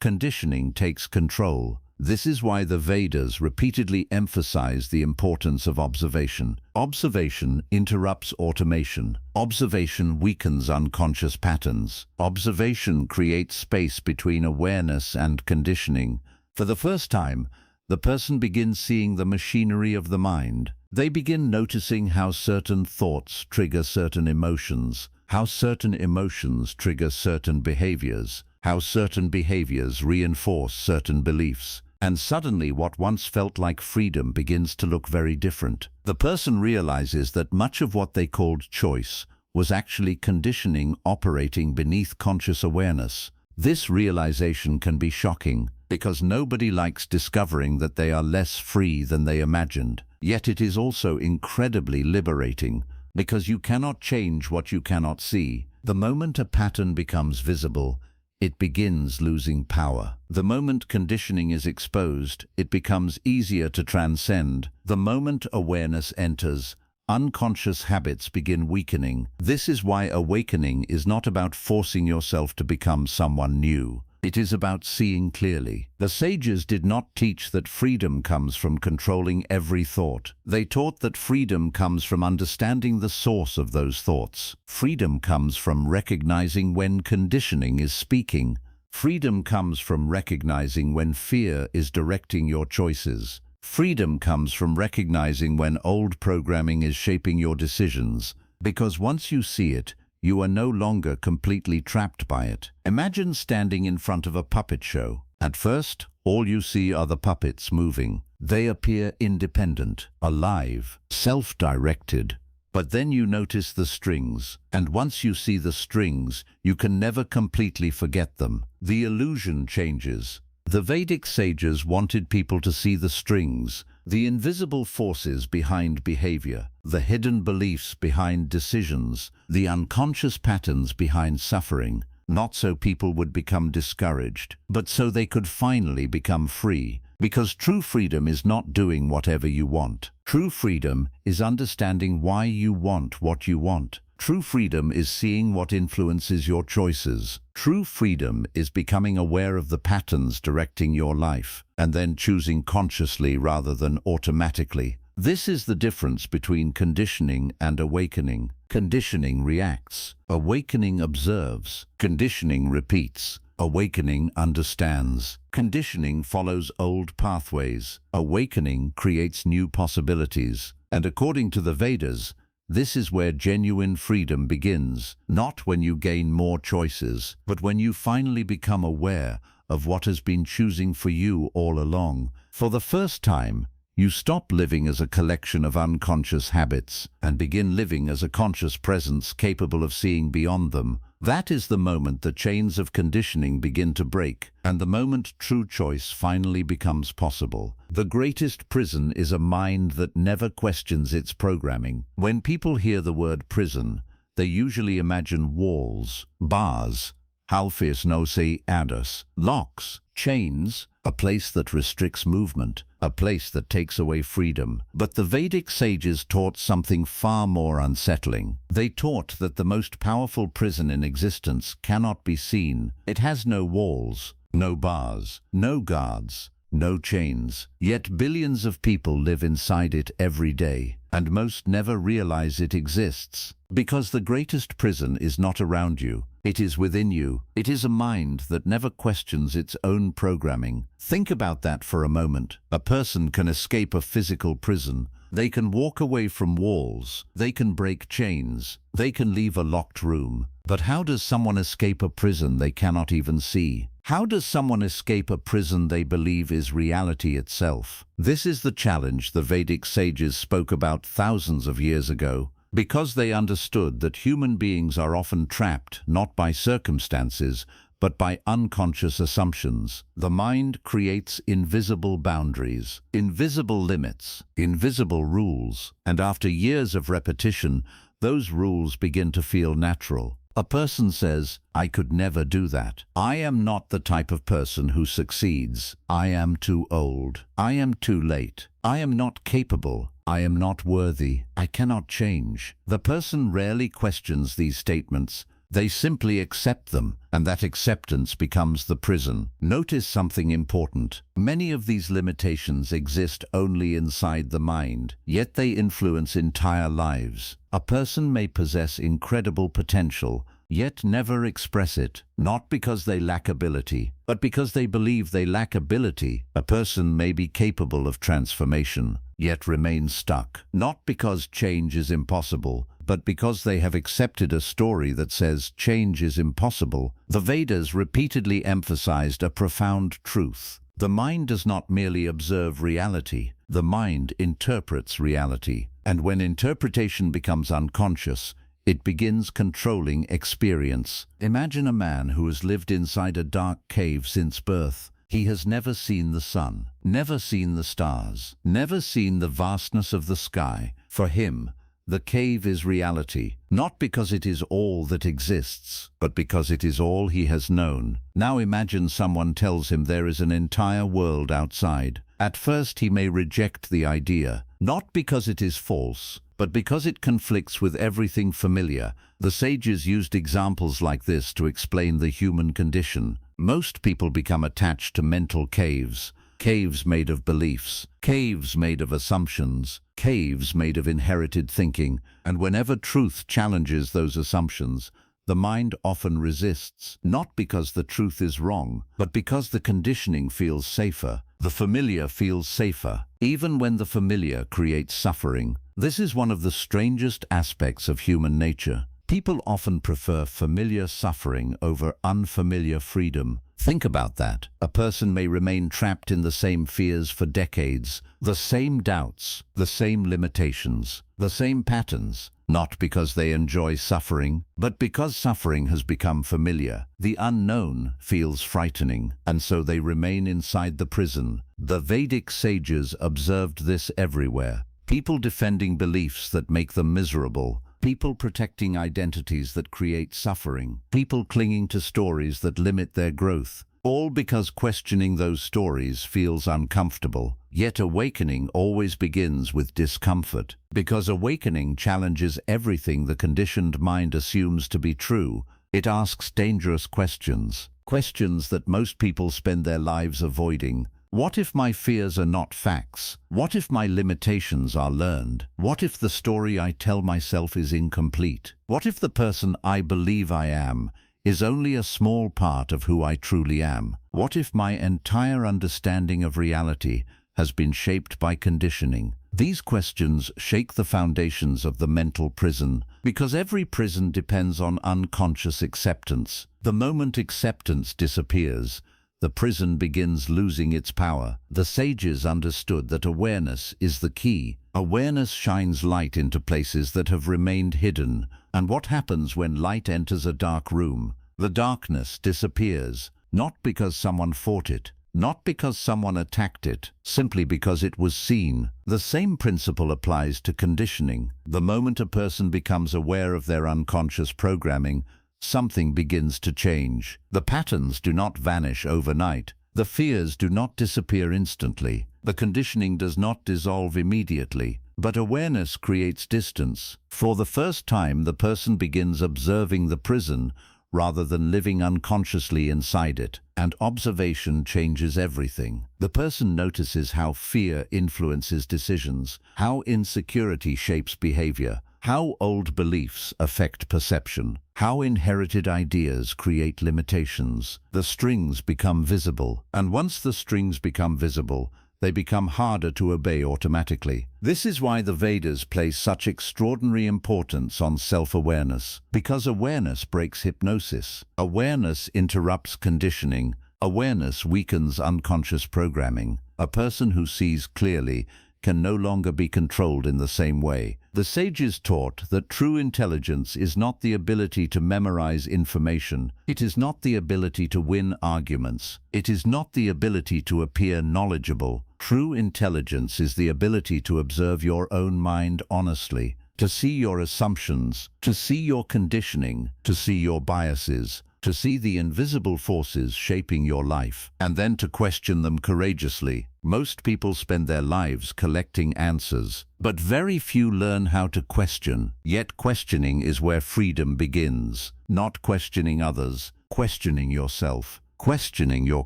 conditioning takes control. This is why the Vedas repeatedly emphasize the importance of observation. Observation interrupts automation. Observation weakens unconscious patterns. Observation creates space between awareness and conditioning. For the first time, the person begins seeing the machinery of the mind. They begin noticing how certain thoughts trigger certain emotions, how certain emotions trigger certain behaviors, how certain behaviors reinforce certain beliefs. And suddenly what once felt like freedom begins to look very different. The person realizes that much of what they called choice was actually conditioning operating beneath conscious awareness. This realization can be shocking, because nobody likes discovering that they are less free than they imagined. Yet it is also incredibly liberating, because you cannot change what you cannot see. The moment a pattern becomes visible, it begins losing power. The moment conditioning is exposed, it becomes easier to transcend. The moment awareness enters, unconscious habits begin weakening. This is why awakening is not about forcing yourself to become someone new. It is about seeing clearly. The sages did not teach that freedom comes from controlling every thought. They taught that freedom comes from understanding the source of those thoughts. Freedom comes from recognizing when conditioning is speaking. Freedom comes from recognizing when fear is directing your choices. Freedom comes from recognizing when old programming is shaping your decisions. Because once you see it, you are no longer completely trapped by it. Imagine standing in front of a puppet show. At first, all you see are the puppets moving. They appear independent, alive, self-directed. But then you notice the strings, and once you see the strings, you can never completely forget them. The illusion changes. The Vedic sages wanted people to see the strings, the invisible forces behind behavior, the hidden beliefs behind decisions, the unconscious patterns behind suffering, not so people would become discouraged, but so they could finally become free. Because true freedom is not doing whatever you want. True freedom is understanding why you want what you want. True freedom is seeing what influences your choices. True freedom is becoming aware of the patterns directing your life, and then choosing consciously rather than automatically. This is the difference between conditioning and awakening. Conditioning reacts. Awakening observes. Conditioning repeats. Awakening understands. Conditioning follows old pathways. Awakening creates new possibilities. And according to the Vedas, this is where genuine freedom begins, not when you gain more choices, but when you finally become aware of what has been choosing for you all along. For the first time, you stop living as a collection of unconscious habits and begin living as a conscious presence capable of seeing beyond them. That is the moment the chains of conditioning begin to break, and the moment true choice finally becomes possible. The greatest prison is a mind that never questions its programming. When people hear the word prison, they usually imagine walls, bars, halfies no se adas, locks, chains, a place that restricts movement, a place that takes away freedom. But the Vedic sages taught something far more unsettling. They taught that the most powerful prison in existence cannot be seen. It has no walls, no bars, no guards, no chains. Yet billions of people live inside it every day, and most never realize it exists. Because the greatest prison is not around you. It is within you. It is a mind that never questions its own programming. Think about that for a moment. A person can escape a physical prison. They can walk away from walls. They can break chains. They can leave a locked room. But how does someone escape a prison they cannot even see? How does someone escape a prison they believe is reality itself? This is the challenge the Vedic sages spoke about thousands of years ago. Because they understood that human beings are often trapped not by circumstances, but by unconscious assumptions. The mind creates invisible boundaries, invisible limits, invisible rules, and after years of repetition, those rules begin to feel natural. A person says, "I could never do that. I am not the type of person who succeeds. I am too old. I am too late. I am not capable. I am not worthy. I cannot change." The person rarely questions these statements. They simply accept them, and that acceptance becomes the prison. Notice something important. Many of these limitations exist only inside the mind, yet they influence entire lives. A person may possess incredible potential, yet never express it, not because they lack ability, but because they believe they lack ability. A person may be capable of transformation, yet remain stuck, not because change is impossible, but because they have accepted a story that says change is impossible. The Vedas repeatedly emphasized a profound truth. The mind does not merely observe reality, the mind interprets reality. And when interpretation becomes unconscious, it begins controlling experience. Imagine a man who has lived inside a dark cave since birth. He has never seen the sun, never seen the stars, never seen the vastness of the sky. For him, the cave is reality, not because it is all that exists, but because it is all he has known. Now imagine someone tells him there is an entire world outside. At first he may reject the idea, not because it is false, but because it conflicts with everything familiar. The sages used examples like this to explain the human condition. Most people become attached to mental caves. Caves made of beliefs, caves made of assumptions, caves made of inherited thinking, and whenever truth challenges those assumptions, the mind often resists, not because the truth is wrong, but because the conditioning feels safer. The familiar feels safer, even when the familiar creates suffering. This is one of the strangest aspects of human nature. People often prefer familiar suffering over unfamiliar freedom. Think about that. A person may remain trapped in the same fears for decades, the same doubts, the same limitations, the same patterns, not because they enjoy suffering, but because suffering has become familiar. The unknown feels frightening, and so they remain inside the prison. The Vedic sages observed this everywhere. People defending beliefs that make them miserable, people protecting identities that create suffering, people clinging to stories that limit their growth, all because questioning those stories feels uncomfortable. Yet awakening always begins with discomfort, because awakening challenges everything the conditioned mind assumes to be true. It asks dangerous questions, questions that most people spend their lives avoiding. What if my fears are not facts? What if my limitations are learned? What if the story I tell myself is incomplete? What if the person I believe I am is only a small part of who I truly am? What if my entire understanding of reality has been shaped by conditioning? These questions shake the foundations of the mental prison, because every prison depends on unconscious acceptance. The moment acceptance disappears, the prison begins losing its power. The sages understood that awareness is the key. Awareness shines light into places that have remained hidden. And what happens when light enters a dark room? The darkness disappears, not because someone fought it, not because someone attacked it, simply because it was seen. The same principle applies to conditioning. The moment a person becomes aware of their unconscious programming, something begins to change. The patterns do not vanish overnight. The fears do not disappear instantly. The conditioning does not dissolve immediately. But awareness creates distance. For the first time, the person begins observing the prison rather than living unconsciously inside it. And observation changes everything. The person notices how fear influences decisions, how insecurity shapes behavior, how old beliefs affect perception, how inherited ideas create limitations. The strings become visible, and once the strings become visible, they become harder to obey automatically. This is why the Vedas place such extraordinary importance on self-awareness, because awareness breaks hypnosis. Awareness interrupts conditioning. Awareness weakens unconscious programming. A person who sees clearly can no longer be controlled in the same way. The sages taught that true intelligence is not the ability to memorize information. It is not the ability to win arguments. It is not the ability to appear knowledgeable. True intelligence is the ability to observe your own mind honestly, to see your assumptions, to see your conditioning, to see your biases, to see the invisible forces shaping your life, and then to question them courageously. Most people spend their lives collecting answers, but very few learn how to question. Yet questioning is where freedom begins. Not questioning others, questioning yourself, questioning your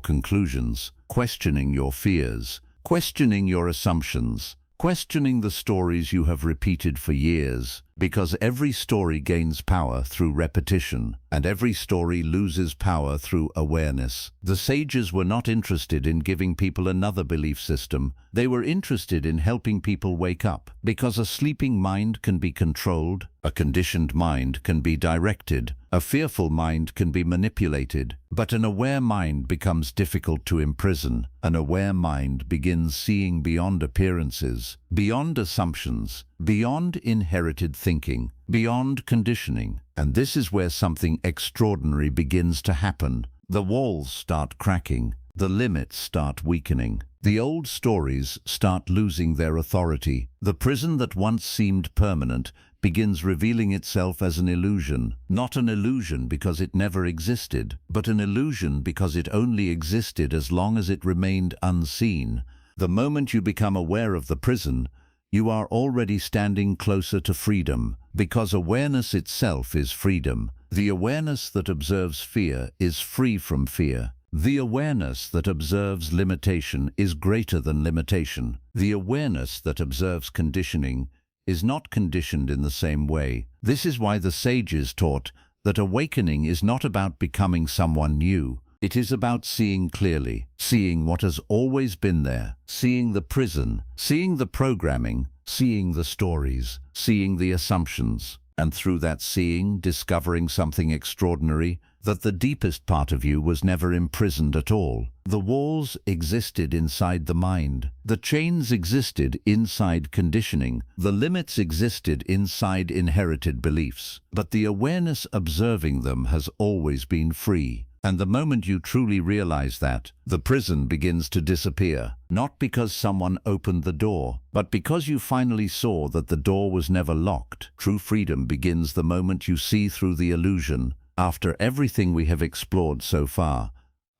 conclusions, questioning your fears, questioning your assumptions, questioning the stories you have repeated for years, because every story gains power through repetition, and every story loses power through awareness. The sages were not interested in giving people another belief system. They were interested in helping people wake up, because a sleeping mind can be controlled, a conditioned mind can be directed, a fearful mind can be manipulated, but an aware mind becomes difficult to imprison. An aware mind begins seeing beyond appearances, beyond assumptions, beyond inherited thinking, beyond conditioning. And this is where something extraordinary begins to happen. The walls start cracking, the limits start weakening. The old stories start losing their authority. The prison that once seemed permanent begins revealing itself as an illusion. Not an illusion because it never existed, but an illusion because it only existed as long as it remained unseen. The moment you become aware of the prison, You are already standing closer to freedom, because awareness itself is freedom. The awareness that observes fear is free from fear. The awareness that observes limitation is greater than limitation. The awareness that observes conditioning is not conditioned in the same way. This is why the sages taught that awakening is not about becoming someone new. It is about seeing clearly, seeing what has always been there, seeing the prison, seeing the programming, seeing the stories, seeing the assumptions, and through that seeing, discovering something extraordinary, that the deepest part of you was never imprisoned at all. The walls existed inside the mind. The chains existed inside conditioning. The limits existed inside inherited beliefs. But the awareness observing them has always been free. And the moment you truly realize that, the prison begins to disappear, not because someone opened the door, but because you finally saw that the door was never locked. True freedom begins the moment you see through the illusion. After everything we have explored so far,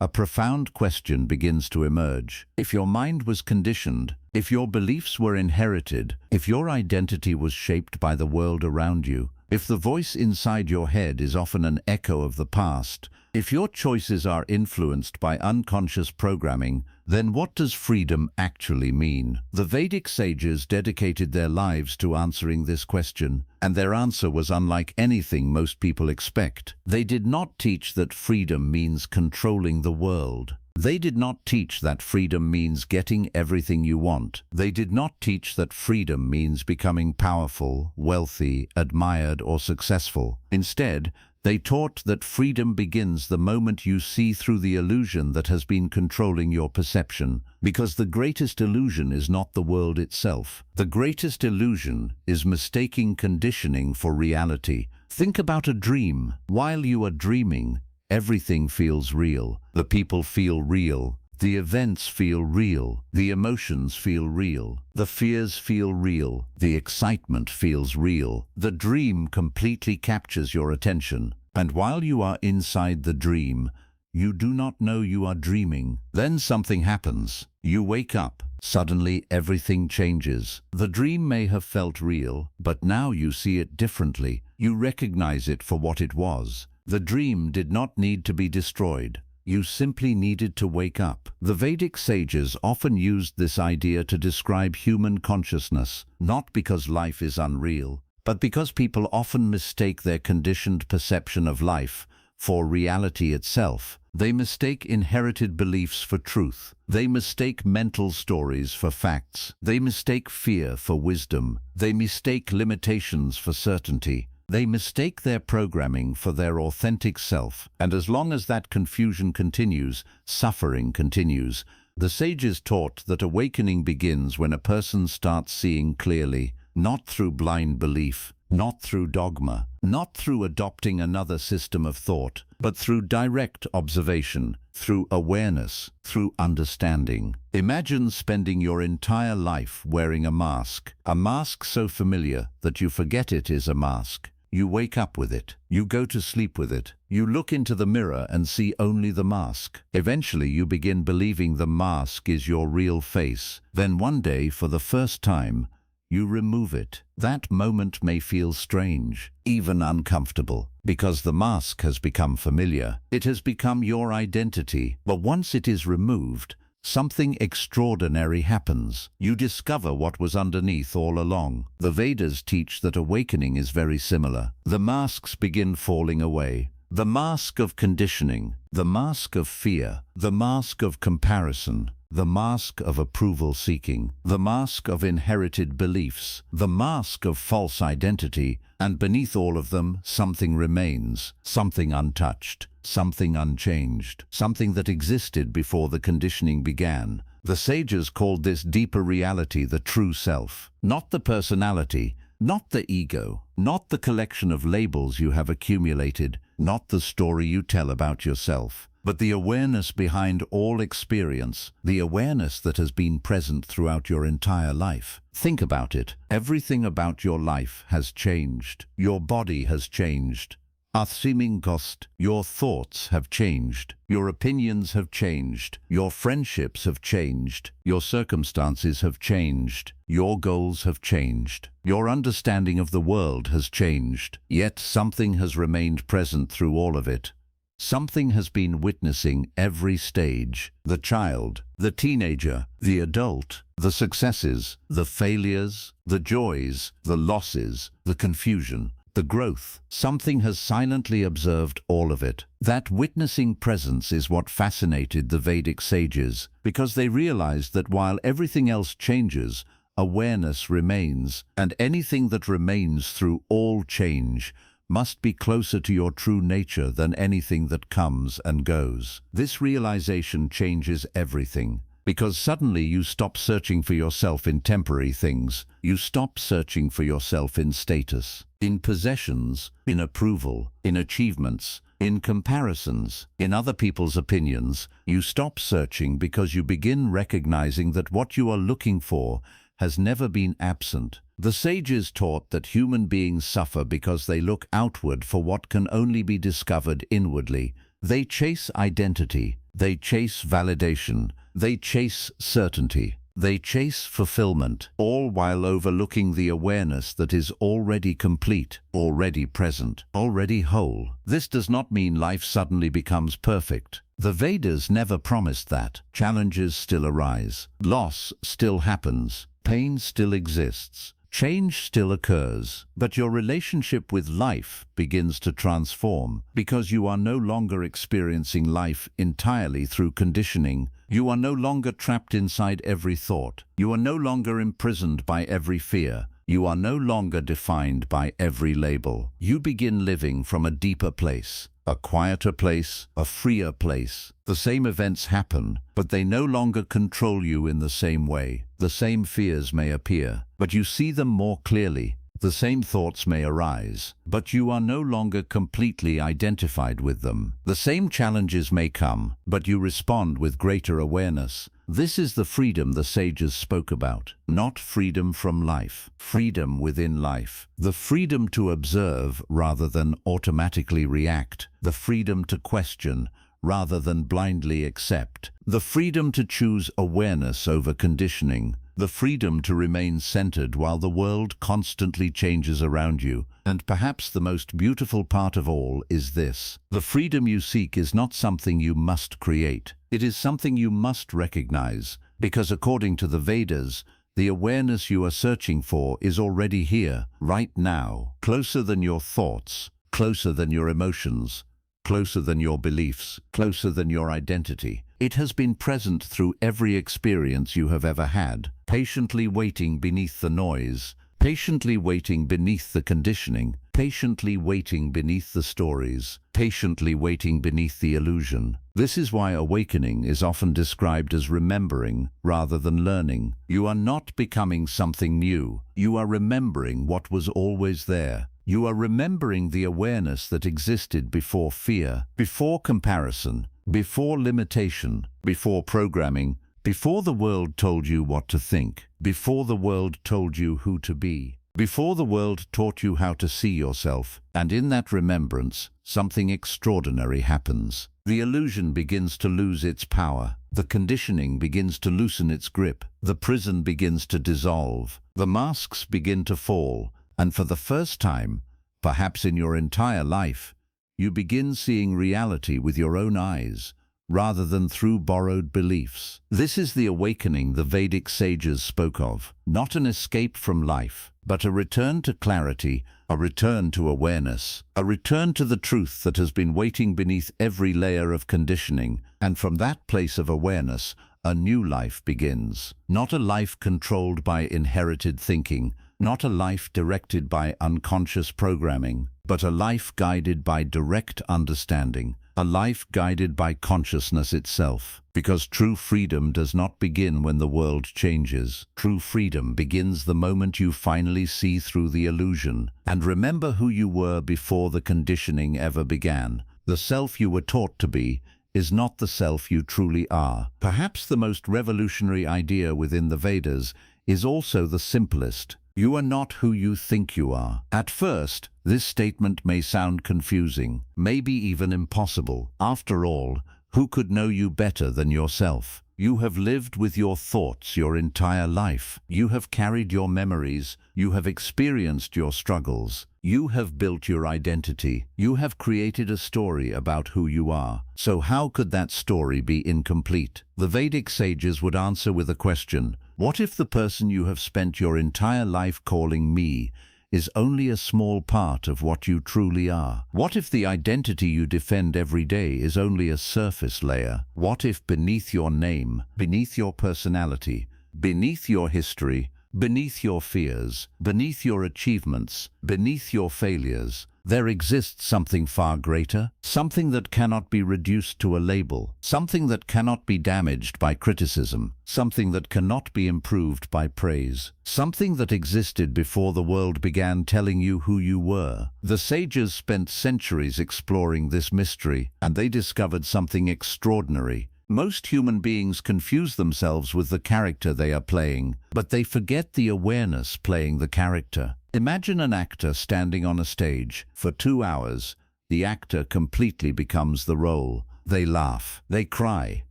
a profound question begins to emerge. If your mind was conditioned, if your beliefs were inherited, if your identity was shaped by the world around you, if the voice inside your head is often an echo of the past, if your choices are influenced by unconscious programming, then what does freedom actually mean? The Vedic sages dedicated their lives to answering this question, and their answer was unlike anything most people expect. They did not teach that freedom means controlling the world. They did not teach that freedom means getting everything you want. They did not teach that freedom means becoming powerful, wealthy, admired, or successful. Instead, they taught that freedom begins the moment you see through the illusion that has been controlling your perception, because the greatest illusion is not the world itself. The greatest illusion is mistaking conditioning for reality. Think about a dream. While you are dreaming, everything feels real. The people feel real. The events feel real. The emotions feel real. The fears feel real. The excitement feels real. The dream completely captures your attention. And while you are inside the dream, you do not know you are dreaming. Then something happens. You wake up. Suddenly everything changes. The dream may have felt real, but now you see it differently. You recognize it for what it was. The dream did not need to be destroyed. You simply needed to wake up. The Vedic sages often used this idea to describe human consciousness, not because life is unreal, but because people often mistake their conditioned perception of life for reality itself. They mistake inherited beliefs for truth. They mistake mental stories for facts. They mistake fear for wisdom. They mistake limitations for certainty. They mistake their programming for their authentic self, and as long as that confusion continues, suffering continues. The sages taught that awakening begins when a person starts seeing clearly, not through blind belief, not through dogma, not through adopting another system of thought, but through direct observation, through awareness, through understanding. Imagine spending your entire life wearing a mask so familiar that you forget it is a mask. You wake up with it. You go to sleep with it. You look into the mirror and see only the mask. Eventually, you begin believing the mask is your real face. Then one day, for the first time, you remove it. That moment may feel strange, even uncomfortable, because the mask has become familiar. It has become your identity. But once it is removed, something extraordinary happens. You discover what was underneath all along. The Vedas teach that awakening is very similar. The masks begin falling away. The mask of conditioning, the mask of fear, the mask of comparison, the mask of approval seeking, the mask of inherited beliefs, the mask of false identity, and beneath all of them, something remains, something untouched, something unchanged, something that existed before the conditioning began. The sages called this deeper reality the true self, not the personality, not the ego, not the collection of labels you have accumulated, not the story you tell about yourself, but the awareness behind all experience, the awareness that has been present throughout your entire life. Think about it. Everything about your life has changed. Your body has changed. Athsiming cost. Your thoughts have changed. Your opinions have changed. Your friendships have changed. Your circumstances have changed. Your goals have changed. Your understanding of the world has changed. Yet something has remained present through all of it. Something has been witnessing every stage. The child, the teenager, the adult, the successes, the failures, the joys, the losses, the confusion, the growth. Something has silently observed all of it. That witnessing presence is what fascinated the Vedic sages, because they realized that while everything else changes, awareness remains, and anything that remains through all change must be closer to your true nature than anything that comes and goes. This realization changes everything, because suddenly you stop searching for yourself in temporary things. You stop searching for yourself in status, in possessions, in approval, in achievements, in comparisons, in other people's opinions. You stop searching because you begin recognizing that what you are looking for has never been absent. The sages taught that human beings suffer because they look outward for what can only be discovered inwardly. They chase identity, they chase validation, they chase certainty, they chase fulfillment, all while overlooking the awareness that is already complete, already present, already whole. This does not mean life suddenly becomes perfect. The Vedas never promised that. Challenges still arise, loss still happens, pain still exists, change still occurs, but your relationship with life begins to transform because you are no longer experiencing life entirely through conditioning. You are no longer trapped inside every thought. You are no longer imprisoned by every fear. You are no longer defined by every label. You begin living from a deeper place, a quieter place, a freer place. The same events happen, but they no longer control you in the same way. The same fears may appear, but you see them more clearly. The same thoughts may arise, but you are no longer completely identified with them. The same challenges may come, but you respond with greater awareness. This is the freedom the sages spoke about. Not freedom from life, freedom within life. The freedom to observe rather than automatically react. The freedom to question rather than blindly accept. The freedom to choose awareness over conditioning. The freedom to remain centered while the world constantly changes around you. And perhaps the most beautiful part of all is this: the freedom you seek is not something you must create. It is something you must recognize, because according to the Vedas, the awareness you are searching for is already here, right now, closer than your thoughts, closer than your emotions, closer than your beliefs, closer than your identity. It has been present through every experience you have ever had, patiently waiting beneath the noise, patiently waiting beneath the conditioning, patiently waiting beneath the stories, patiently waiting beneath the illusion. This is why awakening is often described as remembering rather than learning. You are not becoming something new. You are remembering what was always there. You are remembering the awareness that existed before fear, before comparison, before limitation, before programming, before the world told you what to think, before the world told you who to be, before the world taught you how to see yourself. And in that remembrance, something extraordinary happens. The illusion begins to lose its power. The conditioning begins to loosen its grip. The prison begins to dissolve. The masks begin to fall. And for the first time, perhaps in your entire life, you begin seeing reality with your own eyes, rather than through borrowed beliefs. This is the awakening the Vedic sages spoke of, not an escape from life, but a return to clarity, a return to awareness, a return to the truth that has been waiting beneath every layer of conditioning. And from that place of awareness, a new life begins. Not a life controlled by inherited thinking, not a life directed by unconscious programming, but a life guided by direct understanding, a life guided by consciousness itself. Because true freedom does not begin when the world changes. True freedom begins the moment you finally see through the illusion and remember who you were before the conditioning ever began. The self you were taught to be is not the self you truly are. Perhaps the most revolutionary idea within the Vedas is also the simplest. You are not who you think you are. At first, this statement may sound confusing, maybe even impossible. After all, who could know you better than yourself? You have lived with your thoughts your entire life. You have carried your memories. You have experienced your struggles. You have built your identity. You have created a story about who you are. So how could that story be incomplete? The Vedic sages would answer with a question. What if the person you have spent your entire life calling me is only a small part of what you truly are? What if the identity you defend every day is only a surface layer? What if beneath your name, beneath your personality, beneath your history, beneath your fears, beneath your achievements, beneath your failures, there exists something far greater, something that cannot be reduced to a label, something that cannot be damaged by criticism, something that cannot be improved by praise, something that existed before the world began telling you who you were. The sages spent centuries exploring this mystery, and they discovered something extraordinary. Most human beings confuse themselves with the character they are playing, but they forget the awareness playing the character. Imagine an actor standing on a stage. For 2 hours, the actor completely becomes the role. They laugh, they cry,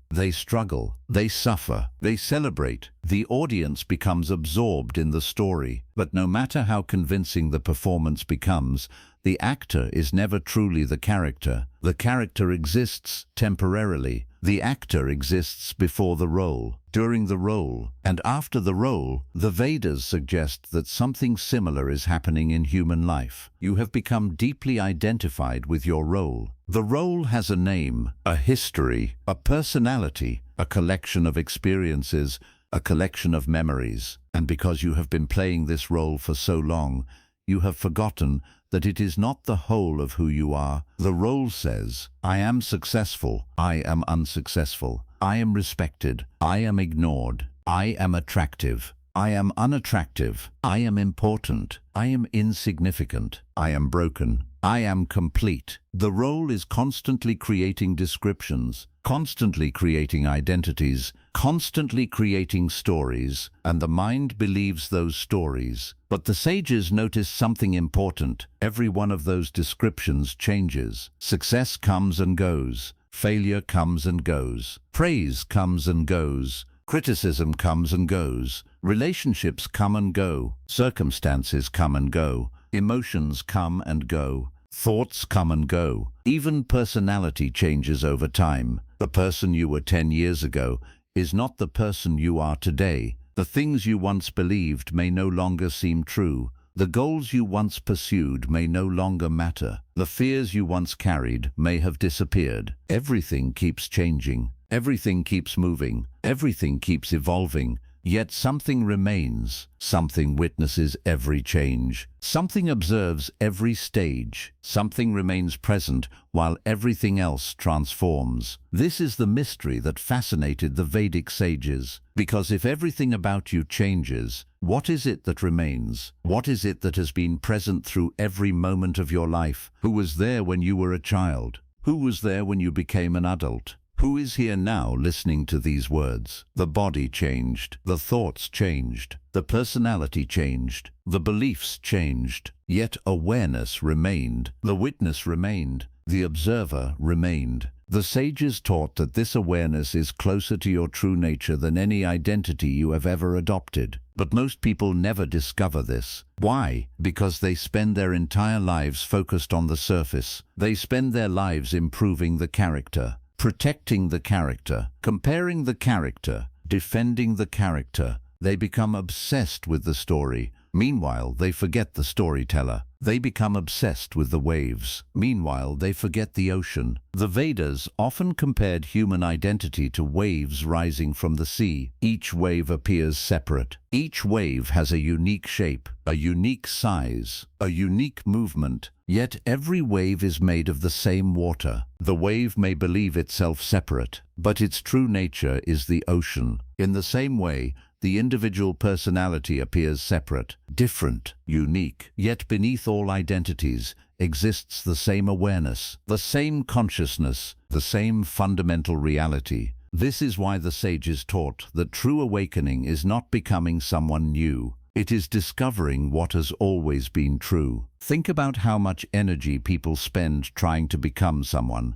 they struggle, they suffer, they celebrate. The audience becomes absorbed in the story. But no matter how convincing the performance becomes, the actor is never truly the character. The character exists temporarily. The actor exists before the role, during the role, and after the role. The Vedas suggest that something similar is happening in human life. You have become deeply identified with your role. The role has a name, a history, a personality, a collection of experiences, a collection of memories. And because you have been playing this role for so long, you have forgotten that it is not the whole of who you are. The role says, I am successful, I am unsuccessful, I am respected, I am ignored, I am attractive, I am unattractive, I am important, I am insignificant, I am broken, I am complete. The role is constantly creating descriptions, constantly creating identities, constantly creating stories, and the mind believes those stories. But the sages notice something important. Every one of those descriptions changes. Success comes and goes. Failure comes and goes. Praise comes and goes. Criticism comes and goes. Relationships come and go. Circumstances come and go. Emotions come and go. Thoughts come and go. Even personality changes over time. The person you were 10 years ago is not the person you are today. The things you once believed may no longer seem true. The goals you once pursued may no longer matter. The fears you once carried may have disappeared. Everything keeps changing. Everything keeps moving. Everything keeps evolving. Yet something remains. Something witnesses every change. Something observes every stage. Something remains present while everything else transforms. This is the mystery that fascinated the Vedic sages. Because if everything about you changes, what is it that remains? What is it that has been present through every moment of your life? Who was there when you were a child? Who was there when you became an adult? Who is here now listening to these words? The body changed, the thoughts changed, the personality changed, the beliefs changed, yet awareness remained, the witness remained, the observer remained. The sages taught that this awareness is closer to your true nature than any identity you have ever adopted. But most people never discover this. Why? Because they spend their entire lives focused on the surface. They spend their lives improving the character, protecting the character, comparing the character, defending the character. They become obsessed with the story. Meanwhile, they forget the storyteller. They become obsessed with the waves. Meanwhile, they forget the ocean. The Vedas often compared human identity to waves rising from the sea. Each wave appears separate. Each wave has a unique shape, a unique size, a unique movement. Yet every wave is made of the same water. The wave may believe itself separate, but its true nature is the ocean. In the same way, the individual personality appears separate, different, unique. Yet beneath all identities exists the same awareness, the same consciousness, the same fundamental reality. This is why the sages taught that true awakening is not becoming someone new. It is discovering what has always been true. Think about how much energy people spend trying to become someone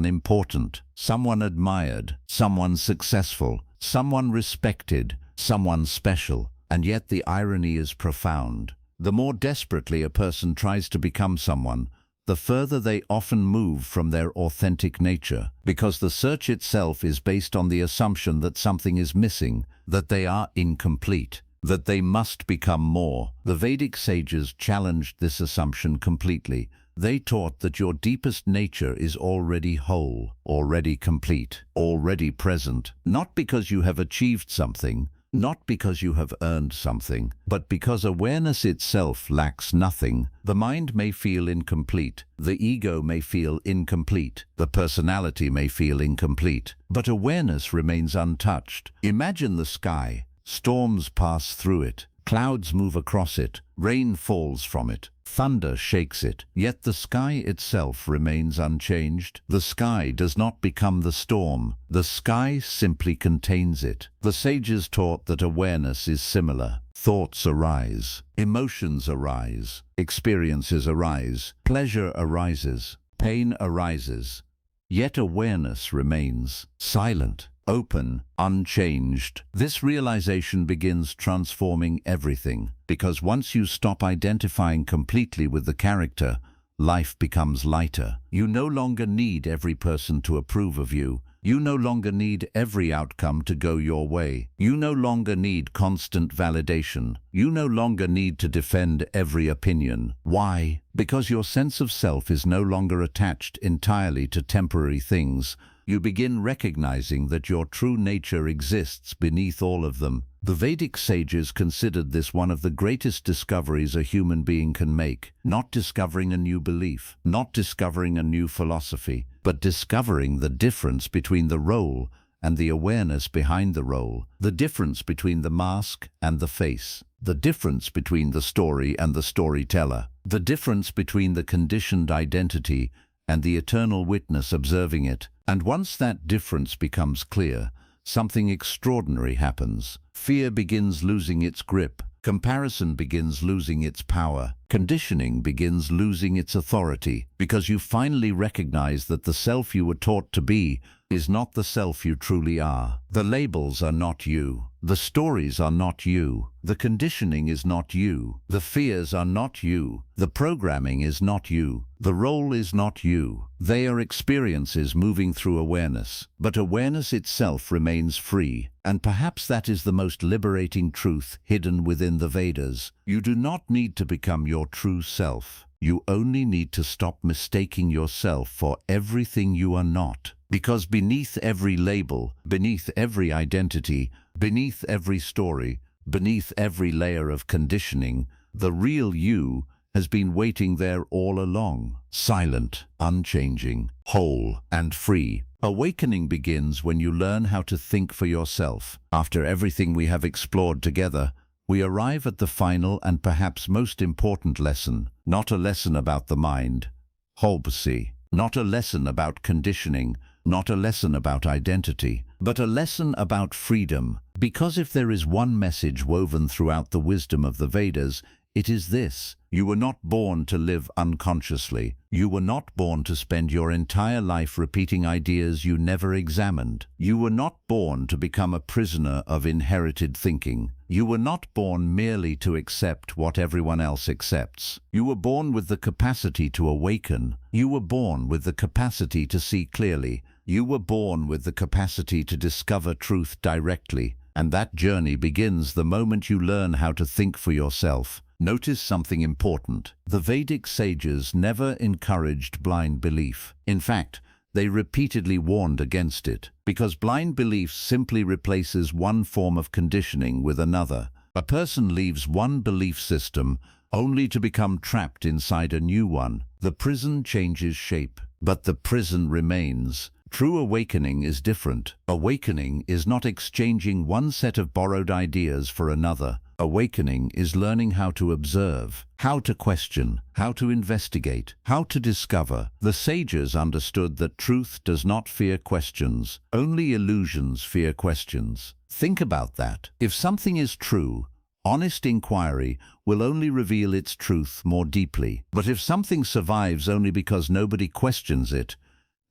important, someone admired, someone successful, someone respected, someone special. And yet the irony is profound. The more desperately a person tries to become someone, the further they often move from their authentic nature, because the search itself is based on the assumption that something is missing, that they are incomplete, that they must become more. The Vedic sages challenged this assumption completely. They taught that your deepest nature is already whole, already complete, already present, not because you have achieved something, not because you have earned something, but because awareness itself lacks nothing. The mind may feel incomplete, the ego may feel incomplete, the personality may feel incomplete, but awareness remains untouched. Imagine the sky. Storms pass through it, clouds move across it, rain falls from it, thunder shakes it, yet the sky itself remains unchanged. The sky does not become the storm, the sky simply contains it. The sages taught that awareness is similar. Thoughts arise, emotions arise, experiences arise, pleasure arises, pain arises, yet awareness remains silent, open, unchanged. This realization begins transforming everything, because once you stop identifying completely with the character, life becomes lighter. You no longer need every person to approve of you. You no longer need every outcome to go your way. You no longer need constant validation. You no longer need to defend every opinion. Why? Because your sense of self is no longer attached entirely to temporary things. You begin recognizing that your true nature exists beneath all of them. The Vedic sages considered this one of the greatest discoveries a human being can make, not discovering a new belief, not discovering a new philosophy, but discovering the difference between the role and the awareness behind the role, the difference between the mask and the face, the difference between the story and the storyteller, the difference between the conditioned identity and the eternal witness observing it. And once that difference becomes clear, something extraordinary happens. Fear begins losing its grip. Comparison begins losing its power. Conditioning begins losing its authority, because you finally recognize that the self you were taught to be is not the self you truly are. The labels are not you. The stories are not you. The conditioning is not you. The fears are not you. The programming is not you. The role is not you. They are experiences moving through awareness, but awareness itself remains free. And perhaps that is the most liberating truth hidden within the Vedas. You do not need to become your true self. You only need to stop mistaking yourself for everything you are not. Because beneath every label, beneath every identity, beneath every story, beneath every layer of conditioning, the real you has been waiting there all along, silent, unchanging, whole, and free. Awakening begins when you learn how to think for yourself. After everything we have explored together, we arrive at the final and perhaps most important lesson, not a lesson about the mind, Holbasi, not a lesson about conditioning, not a lesson about identity, but a lesson about freedom. Because if there is one message woven throughout the wisdom of the Vedas, it is this: you were not born to live unconsciously. You were not born to spend your entire life repeating ideas you never examined. You were not born to become a prisoner of inherited thinking. You were not born merely to accept what everyone else accepts. You were born with the capacity to awaken. You were born with the capacity to see clearly. You were born with the capacity to discover truth directly. And that journey begins the moment you learn how to think for yourself. Notice something important. The Vedic sages never encouraged blind belief. In fact, they repeatedly warned against it, because blind belief simply replaces one form of conditioning with another. A person leaves one belief system only to become trapped inside a new one. The prison changes shape, but the prison remains. True awakening is different. Awakening is not exchanging one set of borrowed ideas for another. Awakening is learning how to observe, how to question, how to investigate, how to discover. The sages understood that truth does not fear questions. Only illusions fear questions. Think about that. If something is true, Honest inquiry will only reveal its truth more deeply. But if something survives only because nobody questions it,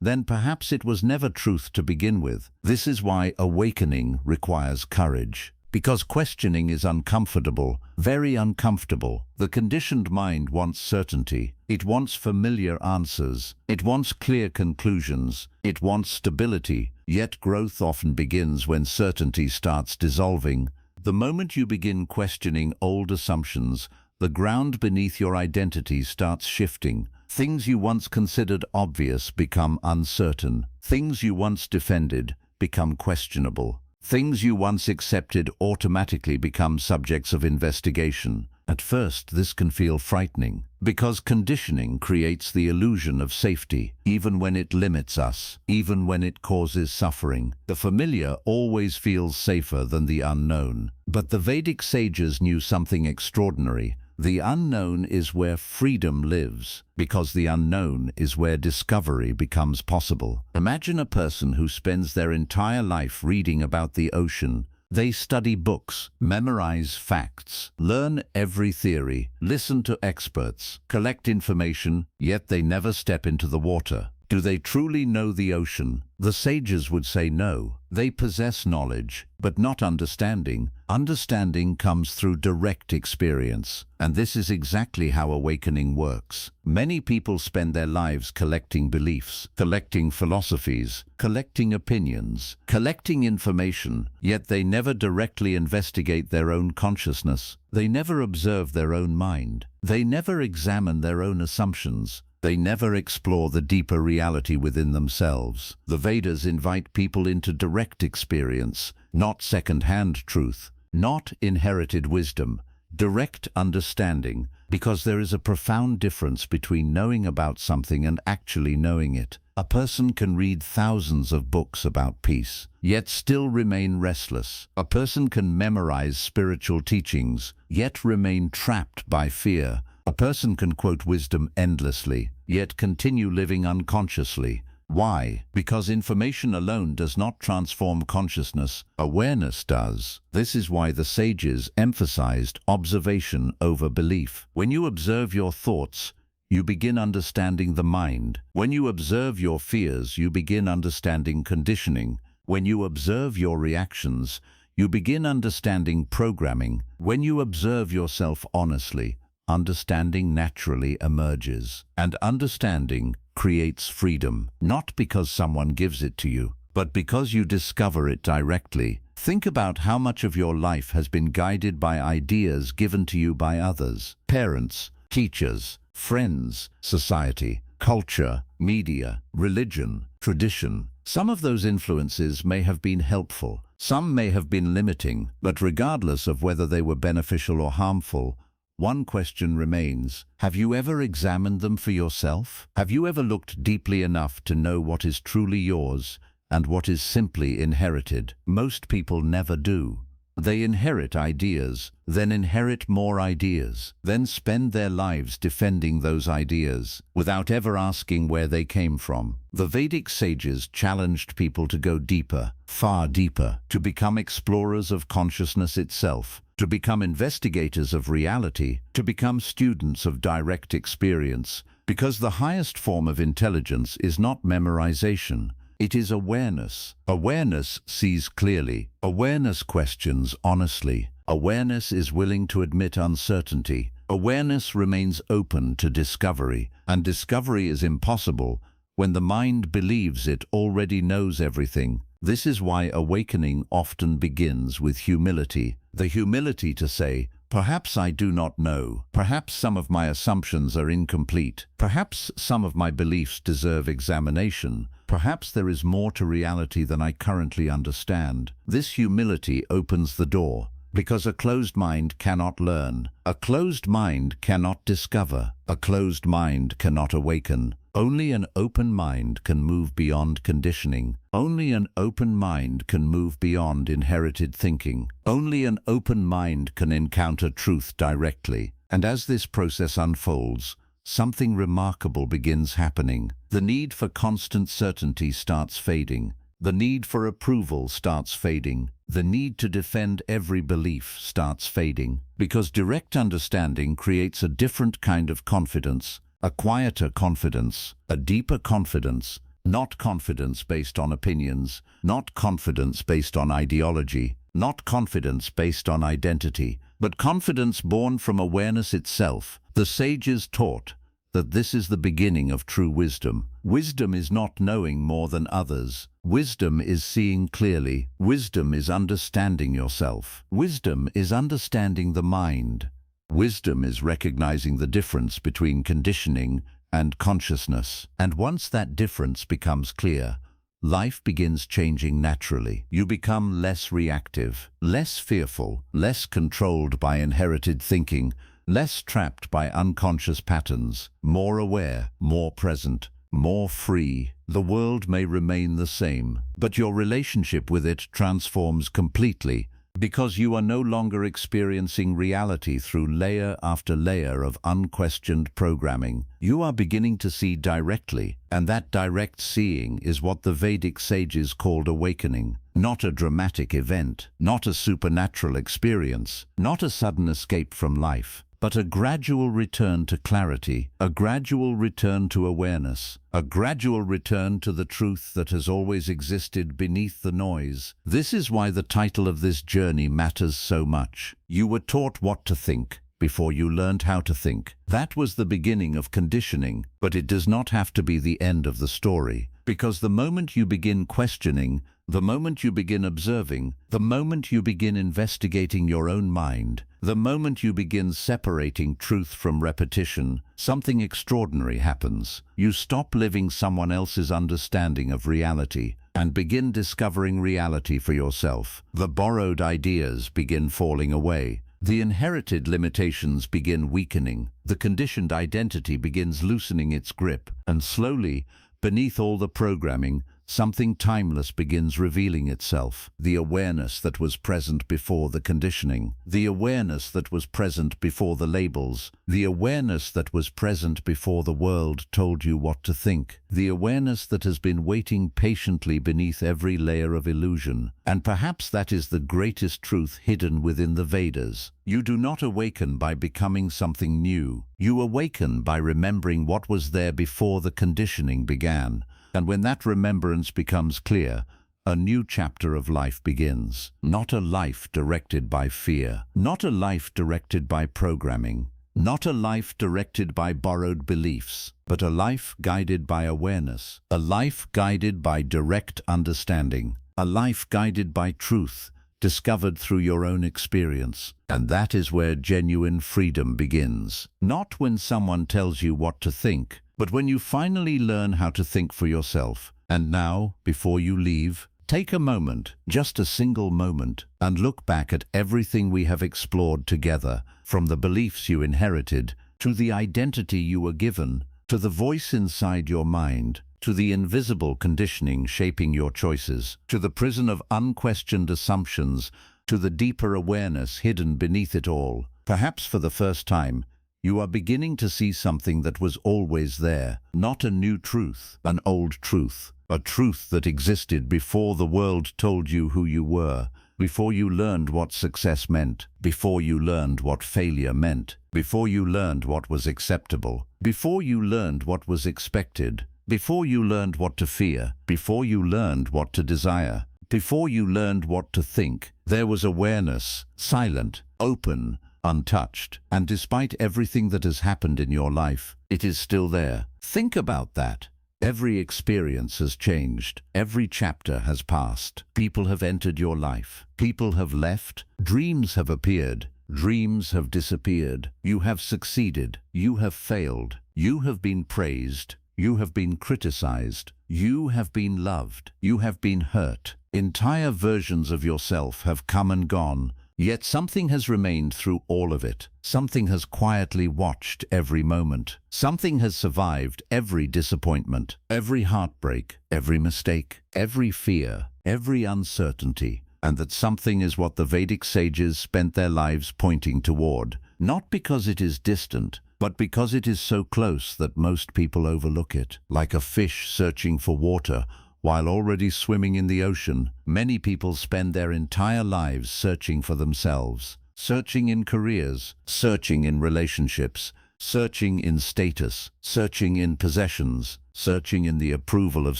then perhaps it was never truth to begin with. This is why awakening requires courage. Because questioning is uncomfortable, very uncomfortable. The conditioned mind wants certainty. It wants familiar answers. It wants clear conclusions. It wants stability. Yet growth often begins when certainty starts dissolving. The moment you begin questioning old assumptions, the ground beneath your identity starts shifting. Things you once considered obvious become uncertain. Things you once defended become questionable. Things you once accepted automatically become subjects of investigation. At first, this can feel frightening, because conditioning creates the illusion of safety, even when it limits us, even when it causes suffering. The familiar always feels safer than the unknown. But the Vedic sages knew something extraordinary. The unknown is where freedom lives, because the unknown is where discovery becomes possible. Imagine a person who spends their entire life reading about the ocean. They study books, memorize facts, learn every theory, listen to experts, collect information, yet they never step into the water. Do they truly know the ocean? The sages would say no. They possess knowledge, but not understanding. Understanding comes through direct experience. And this is exactly how awakening works. Many people spend their lives collecting beliefs, collecting philosophies, collecting opinions, collecting information, yet they never directly investigate their own consciousness. They never observe their own mind. They never examine their own assumptions. They never explore the deeper reality within themselves. The Vedas invite people into direct experience, not second-hand truth, not inherited wisdom, direct understanding, because there is a profound difference between knowing about something and actually knowing it. A person can read thousands of books about peace, yet still remain restless. A person can memorize spiritual teachings, yet remain trapped by fear. A person can quote wisdom endlessly, yet continue living unconsciously. Why? Because information alone does not transform consciousness. Awareness does. This is why the sages emphasized observation over belief. When you observe your thoughts, you begin understanding the mind. When you observe your fears, you begin understanding conditioning. When you observe your reactions, you begin understanding programming. When you observe yourself honestly, understanding naturally emerges. And understanding creates freedom, not because someone gives it to you, but because you discover it directly. Think about how much of your life has been guided by ideas given to you by others: parents, teachers, friends, society, culture, media, religion, tradition. Some of those influences may have been helpful, some may have been limiting, but regardless of whether they were beneficial or harmful, one question remains: have you ever examined them for yourself? Have you ever looked deeply enough to know what is truly yours and what is simply inherited? Most people never do. They inherit ideas, then inherit more ideas, then spend their lives defending those ideas, without ever asking where they came from. The Vedic sages challenged people to go deeper, far deeper, to become explorers of consciousness itself, to become investigators of reality, to become students of direct experience, because the highest form of intelligence is not memorization. It is awareness. Awareness sees clearly. Awareness questions honestly. Awareness is willing to admit uncertainty. Awareness remains open to discovery, and discovery is impossible when the mind believes it already knows everything. This is why awakening often begins with humility. The humility to say, perhaps I do not know. Perhaps some of my assumptions are incomplete. Perhaps some of my beliefs deserve examination. Perhaps there is more to reality than I currently understand. This humility opens the door, because a closed mind cannot learn. A closed mind cannot discover. A closed mind cannot awaken. Only an open mind can move beyond conditioning. Only an open mind can move beyond inherited thinking. Only an open mind can encounter truth directly. And as this process unfolds, something remarkable begins happening. The need for constant certainty starts fading. The need for approval starts fading. The need to defend every belief starts fading, because direct understanding creates a different kind of confidence, a quieter confidence, a deeper confidence, not confidence based on opinions, not confidence based on ideology, not confidence based on identity, but confidence born from awareness itself. The sages taught that this is the beginning of true wisdom. Wisdom is not knowing more than others. Wisdom is seeing clearly. Wisdom is understanding yourself. Wisdom is understanding the mind. Wisdom is recognizing the difference between conditioning and consciousness. And once that difference becomes clear, life begins changing naturally. You become less reactive, less fearful, less controlled by inherited thinking, less trapped by unconscious patterns, more aware, more present, more free. The world may remain the same, but your relationship with it transforms completely, because you are no longer experiencing reality through layer after layer of unquestioned programming. You are beginning to see directly, and that direct seeing is what the Vedic sages called awakening. Not a dramatic event, not a supernatural experience, not a sudden escape from life, but a gradual return to clarity, a gradual return to awareness, a gradual return to the truth that has always existed beneath the noise. This is why the title of this journey matters so much. You were taught what to think before you learned how to think. That was the beginning of conditioning, but it does not have to be the end of the story, because the moment you begin questioning, the moment you begin observing, the moment you begin investigating your own mind, the moment you begin separating truth from repetition, something extraordinary happens. You stop living someone else's understanding of reality and begin discovering reality for yourself. The borrowed ideas begin falling away. The inherited limitations begin weakening. The conditioned identity begins loosening its grip. And slowly, beneath all the programming, something timeless begins revealing itself. The awareness that was present before the conditioning. The awareness that was present before the labels. The awareness that was present before the world told you what to think. The awareness that has been waiting patiently beneath every layer of illusion. And perhaps that is the greatest truth hidden within the Vedas. You do not awaken by becoming something new. You awaken by remembering what was there before the conditioning began. And when that remembrance becomes clear, a new chapter of life begins. Not a life directed by fear, not a life directed by programming, not a life directed by borrowed beliefs, but a life guided by awareness, a life guided by direct understanding, a life guided by truth, discovered through your own experience. And that is where genuine freedom begins. Not when someone tells you what to think, but when you finally learn how to think for yourself. And now, before you leave, take a moment, just a single moment, and look back at everything we have explored together, from the beliefs you inherited, to the identity you were given, to the voice inside your mind, to the invisible conditioning shaping your choices, to the prison of unquestioned assumptions, to the deeper awareness hidden beneath it all. Perhaps for the first time, you are beginning to see something that was always there, not a new truth, an old truth, a truth that existed before the world told you who you were, before you learned what success meant, before you learned what failure meant, before you learned what was acceptable, before you learned what was expected, before you learned what to fear, before you learned what to desire, before you learned what to think. There was awareness, silent, open, untouched. And despite everything that has happened in your life, it is still there. Think about that. Every experience has changed. Every chapter has passed. People have entered your life. People have left. Dreams have appeared. Dreams have disappeared. You have succeeded. You have failed. You have been praised. You have been criticized. You have been loved. You have been hurt. Entire versions of yourself have come and gone. Yet something has remained through all of it. Something has quietly watched every moment. Something has survived every disappointment, every heartbreak, every mistake, every fear, every uncertainty. And that something is what the Vedic sages spent their lives pointing toward. Not because it is distant, but because it is so close that most people overlook it. Like a fish searching for water, while already swimming in the ocean, many people spend their entire lives searching for themselves, searching in careers, searching in relationships, searching in status, searching in possessions, searching in the approval of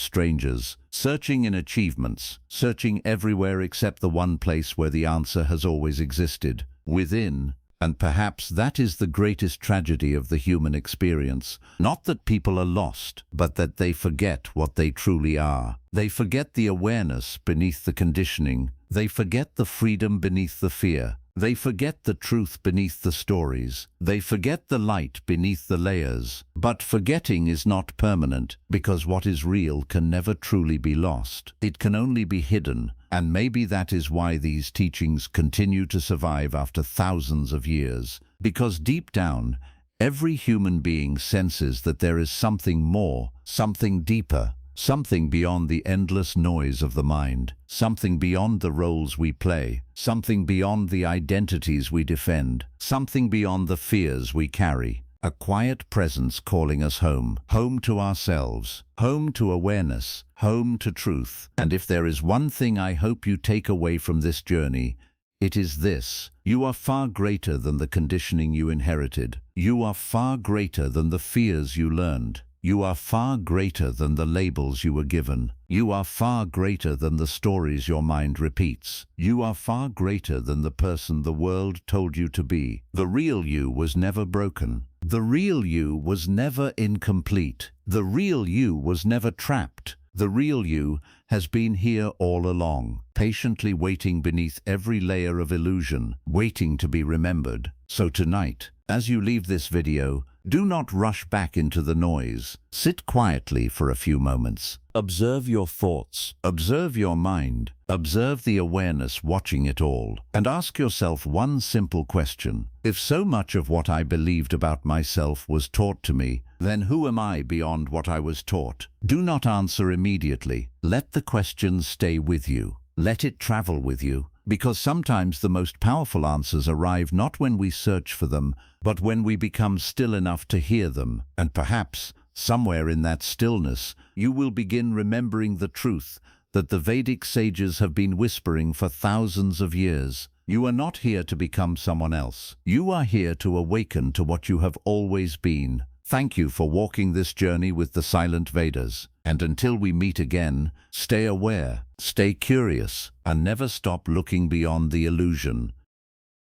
strangers, searching in achievements, searching everywhere except the one place where the answer has always existed, within. And perhaps that is the greatest tragedy of the human experience. Not that people are lost, but that they forget what they truly are. They forget the awareness beneath the conditioning. They forget the freedom beneath the fear. They forget the truth beneath the stories. They forget the light beneath the layers. But forgetting is not permanent, because what is real can never truly be lost. It can only be hidden, and maybe that is why these teachings continue to survive after thousands of years. Because deep down, every human being senses that there is something more, something deeper, something beyond the endless noise of the mind, something beyond the roles we play, something beyond the identities we defend, something beyond the fears we carry. A quiet presence calling us home, home to ourselves, home to awareness, home to truth. And if there is one thing I hope you take away from this journey, it is this: you are far greater than the conditioning you inherited. You are far greater than the fears you learned. You are far greater than the labels you were given. You are far greater than the stories your mind repeats. You are far greater than the person the world told you to be. The real you was never broken. The real you was never incomplete. The real you was never trapped. The real you has been here all along, patiently waiting beneath every layer of illusion, waiting to be remembered. So tonight, as you leave this video, do not rush back into the noise. Sit quietly for a few moments. Observe your thoughts. Observe your mind. Observe the awareness watching it all. And ask yourself one simple question. If so much of what I believed about myself was taught to me, then who am I beyond what I was taught? Do not answer immediately. Let the question stay with you. Let it travel with you. Because sometimes the most powerful answers arrive not when we search for them, but when we become still enough to hear them. And perhaps, somewhere in that stillness, you will begin remembering the truth that the Vedic sages have been whispering for thousands of years. You are not here to become someone else. You are here to awaken to what you have always been. Thank you for walking this journey with the silent Vedas. And until we meet again, stay aware, stay curious, and never stop looking beyond the illusion.